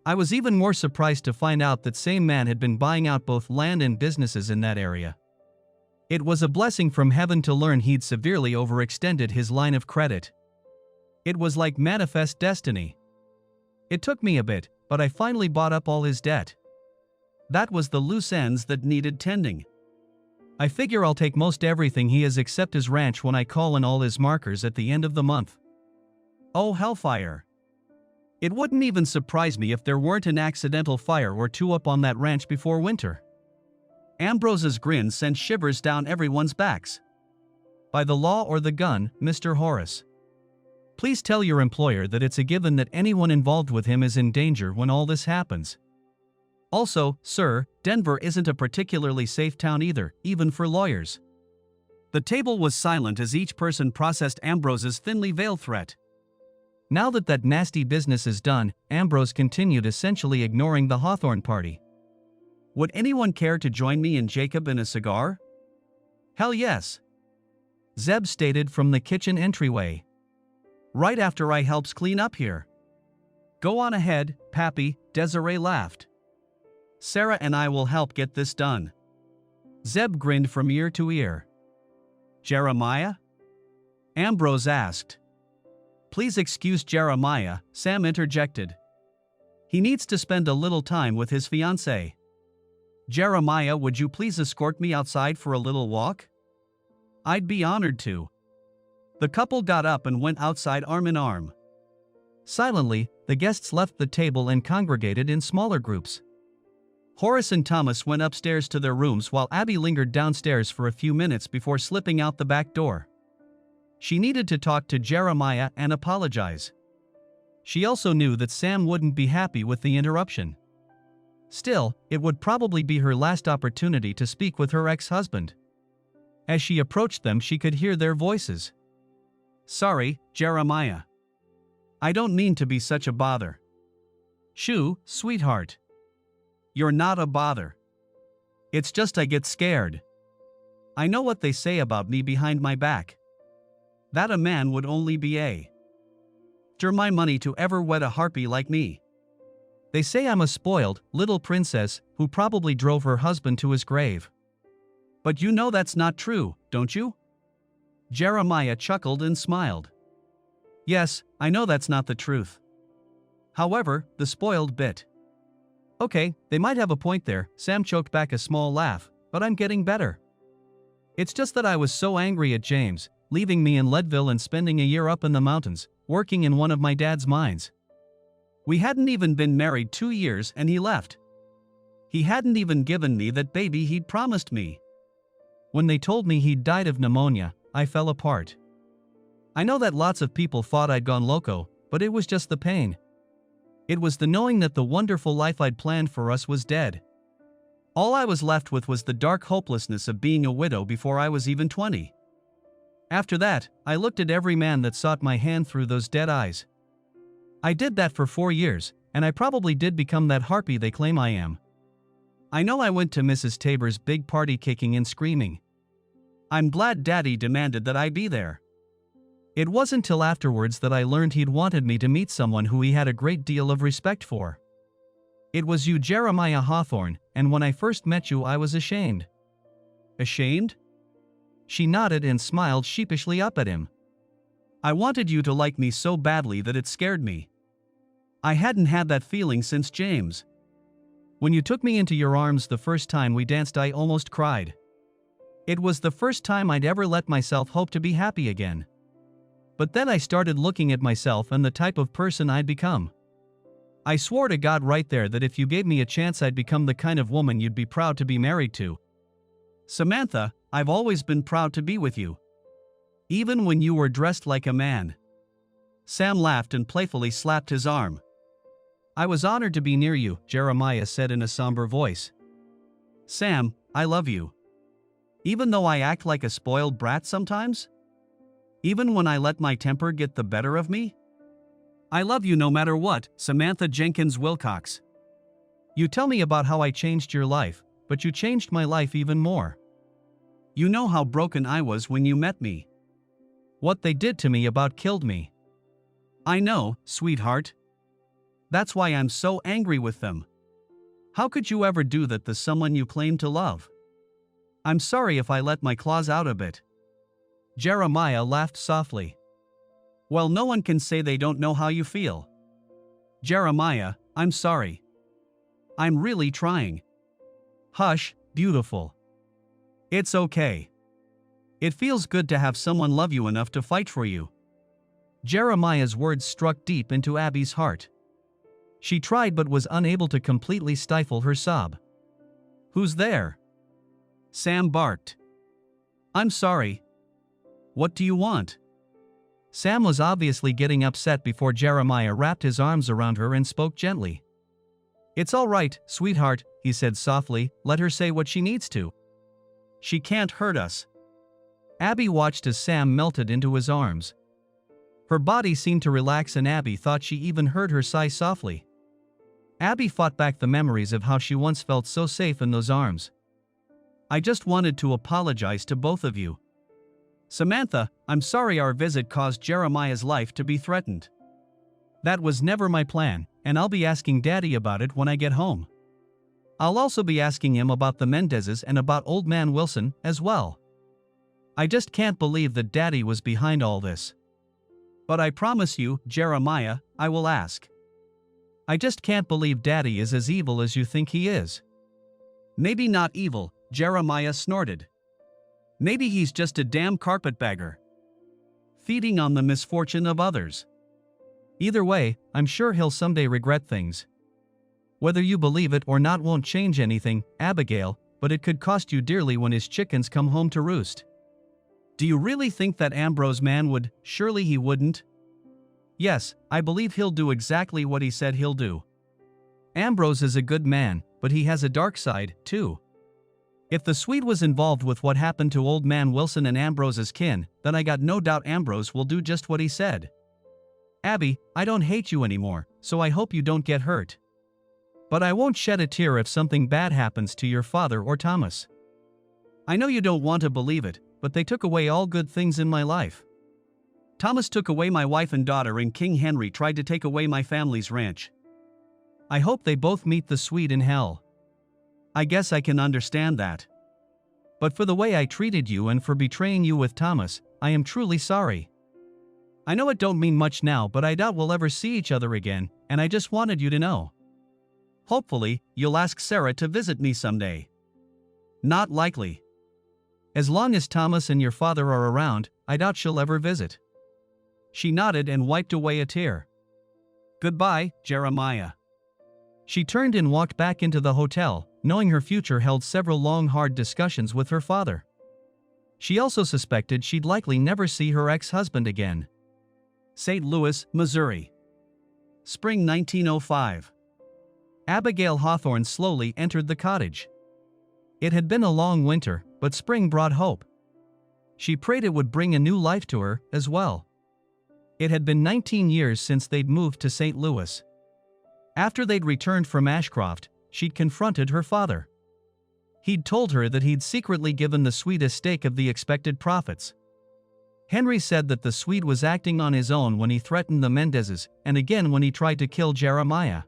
I was even more surprised to find out that same man had been buying out both land and businesses in that area. It was a blessing from heaven to learn he'd severely overextended his line of credit. It was like manifest destiny. It took me a bit, but I finally bought up all his debt. That was the loose ends that needed tending. I figure I'll take most everything he has except his ranch when I call in all his markers at the end of the month. Oh hellfire. It wouldn't even surprise me if there weren't an accidental fire or two up on that ranch before winter. Ambrose's grin sent shivers down everyone's backs. By the law or the gun, Mr. Horace. Please tell your employer that it's a given that anyone involved with him is in danger when all this happens. Also, sir, Denver isn't a particularly safe town either, even for lawyers. The table was silent as each person processed Ambrose's thinly veiled threat. Now that nasty business is done, Ambrose continued, essentially ignoring the Hawthorne party. Would anyone care to join me and Jacob in a cigar? Hell yes. Zeb stated from the kitchen entryway. Right after I helps clean up here. Go on ahead, Pappy, Desiree laughed. Sarah and I will help get this done. Zeb grinned from ear to ear. Jeremiah? Ambrose asked. Please excuse Jeremiah, Sam interjected. He needs to spend a little time with his fiancée. Jeremiah, would you please escort me outside for a little walk? I'd be honored to. The couple got up and went outside arm in arm. Silently, the guests left the table and congregated in smaller groups. Horace and Thomas went upstairs to their rooms while Abby lingered downstairs for a few minutes before slipping out the back door. She needed to talk to Jeremiah and apologize. She also knew that Sam wouldn't be happy with the interruption. Still, it would probably be her last opportunity to speak with her ex-husband. As she approached them, she could hear their voices. Sorry, Jeremiah. I don't mean to be such a bother. Shoo, sweetheart. You're not a bother. It's just I get scared. I know what they say about me behind my back. That a man would only be after my money to ever wed a harpy like me. They say I'm a spoiled, little princess who probably drove her husband to his grave. But you know that's not true, don't you? Jeremiah chuckled and smiled. Yes, I know that's not the truth. However, the spoiled bit. Okay, they might have a point there, Sam choked back a small laugh, but I'm getting better. It's just that I was so angry at James, leaving me in Leadville and spending a year up in the mountains, working in one of my dad's mines. We hadn't even been married 2 years and he left. He hadn't even given me that baby he'd promised me. When they told me he'd died of pneumonia, I fell apart. I know that lots of people thought I'd gone loco, but it was just the pain. It was the knowing that the wonderful life I'd planned for us was dead. All I was left with was the dark hopelessness of being a widow before I was even 20. After that, I looked at every man that sought my hand through those dead eyes. I did that for 4 years, and I probably did become that harpy they claim I am. I know I went to Mrs. Tabor's big party kicking and screaming. I'm glad Daddy demanded that I be there. It wasn't till afterwards that I learned he'd wanted me to meet someone who he had a great deal of respect for. It was you, Jeremiah Hawthorne, and when I first met you I was ashamed. Ashamed? She nodded and smiled sheepishly up at him. I wanted you to like me so badly that it scared me. I hadn't had that feeling since James. When you took me into your arms the first time we danced, I almost cried. It was the first time I'd ever let myself hope to be happy again. But then I started looking at myself and the type of person I'd become. I swore to God right there that if you gave me a chance I'd become the kind of woman you'd be proud to be married to. Samantha, I've always been proud to be with you. Even when you were dressed like a man. Sam laughed and playfully slapped his arm. I was honored to be near you, Jeremiah said in a somber voice. Sam, I love you. Even though I act like a spoiled brat sometimes? Even when I let my temper get the better of me? I love you no matter what, Samantha Jenkins Wilcox. You tell me about how I changed your life, but you changed my life even more. You know how broken I was when you met me. What they did to me about killed me. I know, sweetheart. That's why I'm so angry with them. How could you ever do that to someone you claim to love? I'm sorry if I let my claws out a bit. Jeremiah laughed softly. Well, no one can say they don't know how you feel. Jeremiah, I'm sorry. I'm really trying. Hush, beautiful. It's okay. It feels good to have someone love you enough to fight for you. Jeremiah's words struck deep into Abby's heart. She tried but was unable to completely stifle her sob. Who's there? Sam barked. I'm sorry. What do you want? Sam was obviously getting upset before Jeremiah wrapped his arms around her and spoke gently. It's all right, sweetheart, he said softly, let her say what she needs to. She can't hurt us. Abby watched as Sam melted into his arms. Her body seemed to relax and Abby thought she even heard her sigh softly. Abby fought back the memories of how she once felt so safe in those arms. "I just wanted to apologize to both of you. Samantha, I'm sorry our visit caused Jeremiah's life to be threatened. That was never my plan, and I'll be asking Daddy about it when I get home. I'll also be asking him about the Mendezes and about Old Man Wilson as well. I just can't believe that Daddy was behind all this. But I promise you, Jeremiah, I will ask. I just can't believe Daddy is as evil as you think he is." "Maybe not evil," Jeremiah snorted. "Maybe he's just a damn carpetbagger, feeding on the misfortune of others. Either way, I'm sure he'll someday regret things. Whether you believe it or not won't change anything, Abigail, but it could cost you dearly when his chickens come home to roost." "Do you really think that Ambrose man would?" "Surely he wouldn't." "Yes, I believe he'll do exactly what he said he'll do. Ambrose is a good man, but he has a dark side, too. If the Swede was involved with what happened to Old Man Wilson and Ambrose's kin, then I got no doubt Ambrose will do just what he said. Abby, I don't hate you anymore, so I hope you don't get hurt. But I won't shed a tear if something bad happens to your father or Thomas. I know you don't want to believe it, but they took away all good things in my life. Thomas took away my wife and daughter, and King Henry tried to take away my family's ranch. I hope they both meet the Swede in hell. I guess I can understand that. But for the way I treated you and for betraying you with Thomas, I am truly sorry. I know it don't mean much now, but I doubt we'll ever see each other again, and I just wanted you to know. Hopefully, you'll ask Sarah to visit me someday." "Not likely. As long as Thomas and your father are around, I doubt she'll ever visit." She nodded and wiped away a tear. "Goodbye, Jeremiah." She turned and walked back into the hotel, knowing her future held several long hard discussions with her father. She also suspected she'd likely never see her ex-husband again. St. Louis, Missouri. Spring 1905. Abigail Hawthorne slowly entered the cottage. It had been a long winter, but spring brought hope. She prayed it would bring a new life to her, as well. It had been 19 years since they'd moved to St. Louis. After they'd returned from Ashcroft, she'd confronted her father. He'd told her that he'd secretly given the Swede a stake of the expected profits. Henry said that the Swede was acting on his own when he threatened the Mendezes, and again when he tried to kill Jeremiah.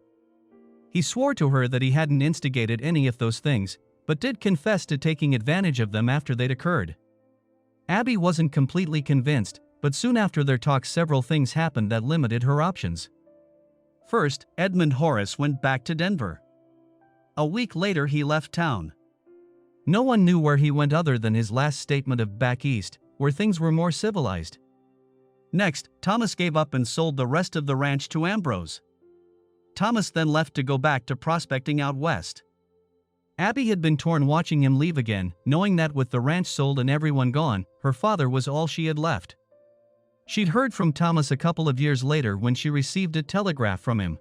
He swore to her that he hadn't instigated any of those things, but did confess to taking advantage of them after they'd occurred. Abby wasn't completely convinced, but soon after their talk several things happened that limited her options. First, Edmund Horace went back to Denver. A week later he left town. No one knew where he went other than his last statement of back east, where things were more civilized. Next, Thomas gave up and sold the rest of the ranch to Ambrose. Thomas then left to go back to prospecting out west. Abby had been torn watching him leave again, knowing that with the ranch sold and everyone gone, her father was all she had left. She'd heard from Thomas a couple of years later when she received a telegraph from him.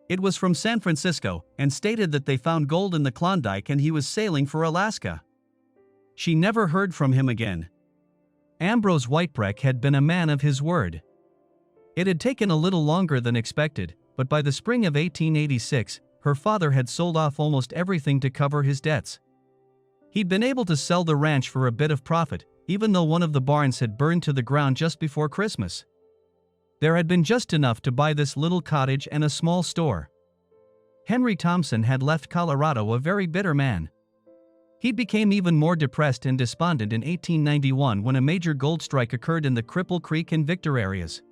It was from San Francisco, and stated that they found gold in the Klondike and he was sailing for Alaska. She never heard from him again. Ambrose Whitebreck had been a man of his word. It had taken a little longer than expected, but by the spring of 1886, her father had sold off almost everything to cover his debts. He'd been able to sell the ranch for a bit of profit, even though one of the barns had burned to the ground just before Christmas. There had been just enough to buy this little cottage and a small store. Henry Thompson had left Colorado a very bitter man. He became even more depressed and despondent in 1891 when a major gold strike occurred in the Cripple Creek and Victor areas.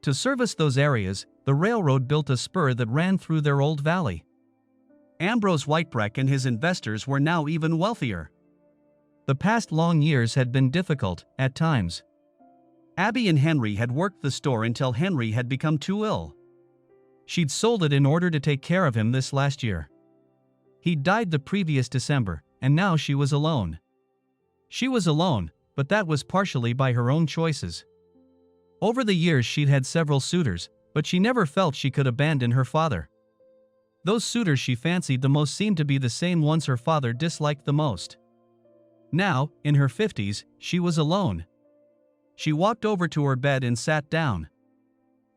To service those areas, the railroad built a spur that ran through their old valley. Ambrose Whitebreck and his investors were now even wealthier. The past long years had been difficult, at times. Abby and Henry had worked the store until Henry had become too ill. She'd sold it in order to take care of him this last year. He'd died the previous December, and now she was alone. She was alone, but that was partially by her own choices. Over the years she'd had several suitors, but she never felt she could abandon her father. Those suitors she fancied the most seemed to be the same ones her father disliked the most. Now, in her 50s, she was alone. She walked over to her bed and sat down.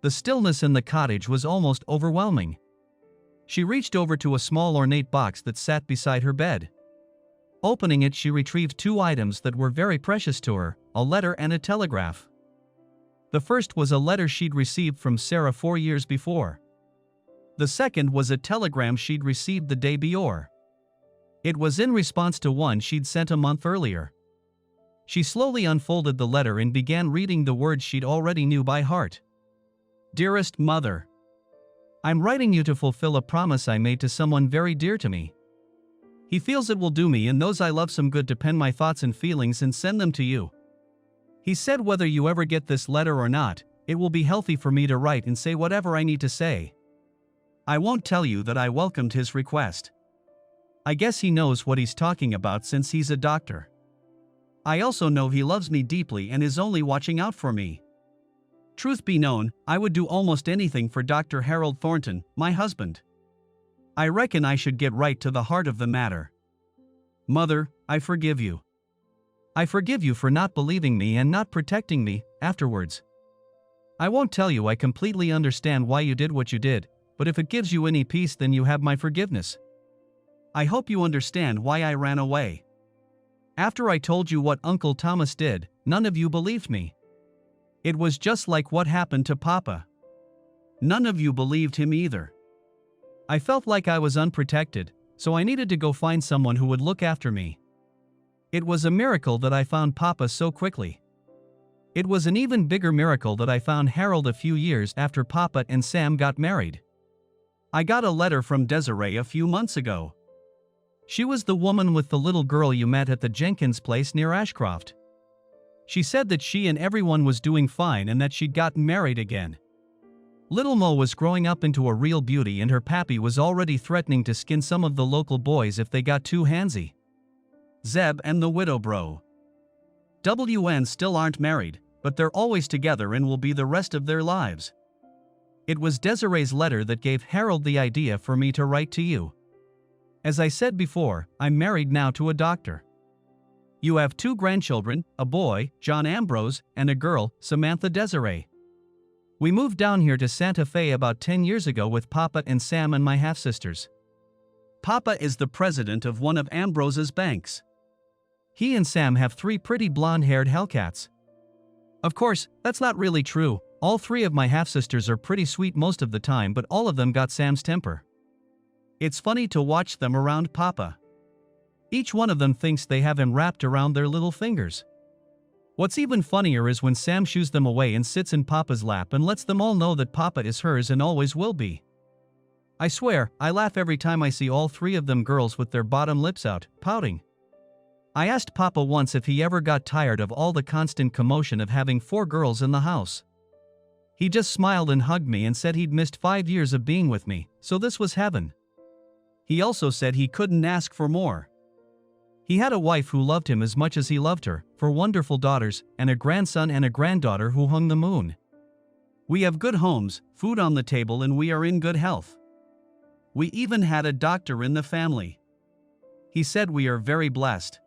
The stillness in the cottage was almost overwhelming. She reached over to a small ornate box that sat beside her bed. Opening it, she retrieved two items that were very precious to her, a letter and a telegraph. The first was a letter she'd received from Sarah 4 years before. The second was a telegram she'd received the day before. It was in response to one she'd sent a month earlier. She slowly unfolded the letter and began reading the words she'd already knew by heart. Dearest Mother, I'm writing you to fulfill a promise I made to someone very dear to me. He feels it will do me and those I love some good to pen my thoughts and feelings and send them to you. He said whether you ever get this letter or not, it will be healthy for me to write and say whatever I need to say. I won't tell you that I welcomed his request. I guess he knows what he's talking about since he's a doctor. I also know he loves me deeply and is only watching out for me. Truth be known, I would do almost anything for Dr. Harold Thornton, my husband. I reckon I should get right to the heart of the matter. Mother, I forgive you. I forgive you for not believing me and not protecting me afterwards. I won't tell you I completely understand why you did what you did, but if it gives you any peace, then you have my forgiveness. I hope you understand why I ran away. After I told you what Uncle Thomas did, none of you believed me. It was just like what happened to Papa. None of you believed him either. I felt like I was unprotected, so I needed to go find someone who would look after me. It was a miracle that I found Papa so quickly. It was an even bigger miracle that I found Harold a few years after Papa and Sam got married. I got a letter from Desiree a few months ago. She was the woman with the little girl you met at the Jenkins place near Ashcroft. She said that she and everyone was doing fine and that she'd gotten married again. Little Mo was growing up into a real beauty and her pappy was already threatening to skin some of the local boys if they got too handsy. Zeb and the widow bro. WN still aren't married, but they're always together and will be the rest of their lives. It was Desiree's letter that gave Harold the idea for me to write to you. As I said before, I'm married now to a doctor. You have 2 grandchildren, a boy, John Ambrose, and a girl, Samantha Desiree. We moved down here to Santa Fe about 10 years ago with Papa and Sam and my half-sisters. Papa is the president of one of Ambrose's banks. He and Sam have 3 pretty blonde-haired Hellcats. Of course, that's not really true. All 3 of my half-sisters are pretty sweet most of the time, but all of them got Sam's temper. It's funny to watch them around Papa. Each one of them thinks they have him wrapped around their little fingers. What's even funnier is when Sam shoos them away and sits in Papa's lap and lets them all know that Papa is hers and always will be. I swear, I laugh every time I see all 3 of them girls with their bottom lips out, pouting. I asked Papa once if he ever got tired of all the constant commotion of having 4 girls in the house. He just smiled and hugged me and said he'd missed 5 years of being with me, so this was heaven. He also said he couldn't ask for more. He had a wife who loved him as much as he loved her, 4 wonderful daughters, and a grandson and a granddaughter who hung the moon. We have good homes, food on the table, and we are in good health. We even had a doctor in the family. He said we are very blessed.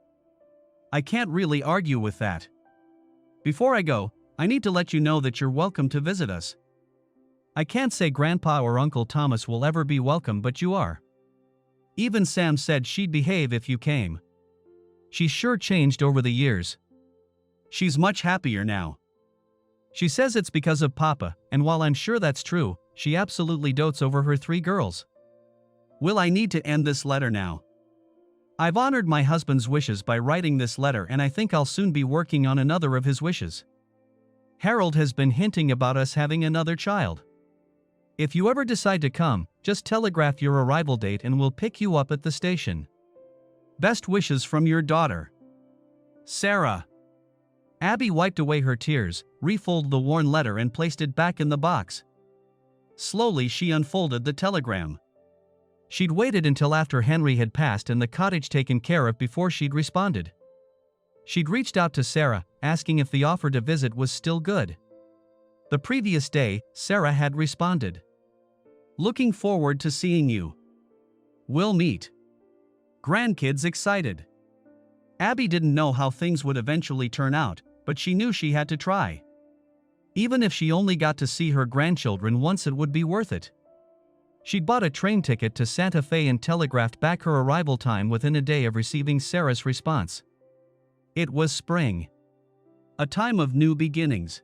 I can't really argue with that. Before I go, I need to let you know that you're welcome to visit us. I can't say Grandpa or Uncle Thomas will ever be welcome, but you are. Even Sam said she'd behave if you came. She's sure changed over the years. She's much happier now. She says it's because of Papa, and while I'm sure that's true, she absolutely dotes over her 3 girls. Will I need to end this letter now? I've honored my husband's wishes by writing this letter, and I think I'll soon be working on another of his wishes. Harold has been hinting about us having another child. If you ever decide to come, just telegraph your arrival date and we'll pick you up at the station. Best wishes from your daughter, Sarah. Abby wiped away her tears, refolded the worn letter and placed it back in the box. Slowly she unfolded the telegram. She'd waited until after Henry had passed and the cottage taken care of before she'd responded. She'd reached out to Sarah, asking if the offer to visit was still good. The previous day, Sarah had responded. Looking forward to seeing you. We'll meet. Grandkids excited. Abby didn't know how things would eventually turn out, but she knew she had to try. Even if she only got to see her grandchildren once, it would be worth it. She'd bought a train ticket to Santa Fe and telegraphed back her arrival time within a day of receiving Sarah's response. It was spring. A time of new beginnings.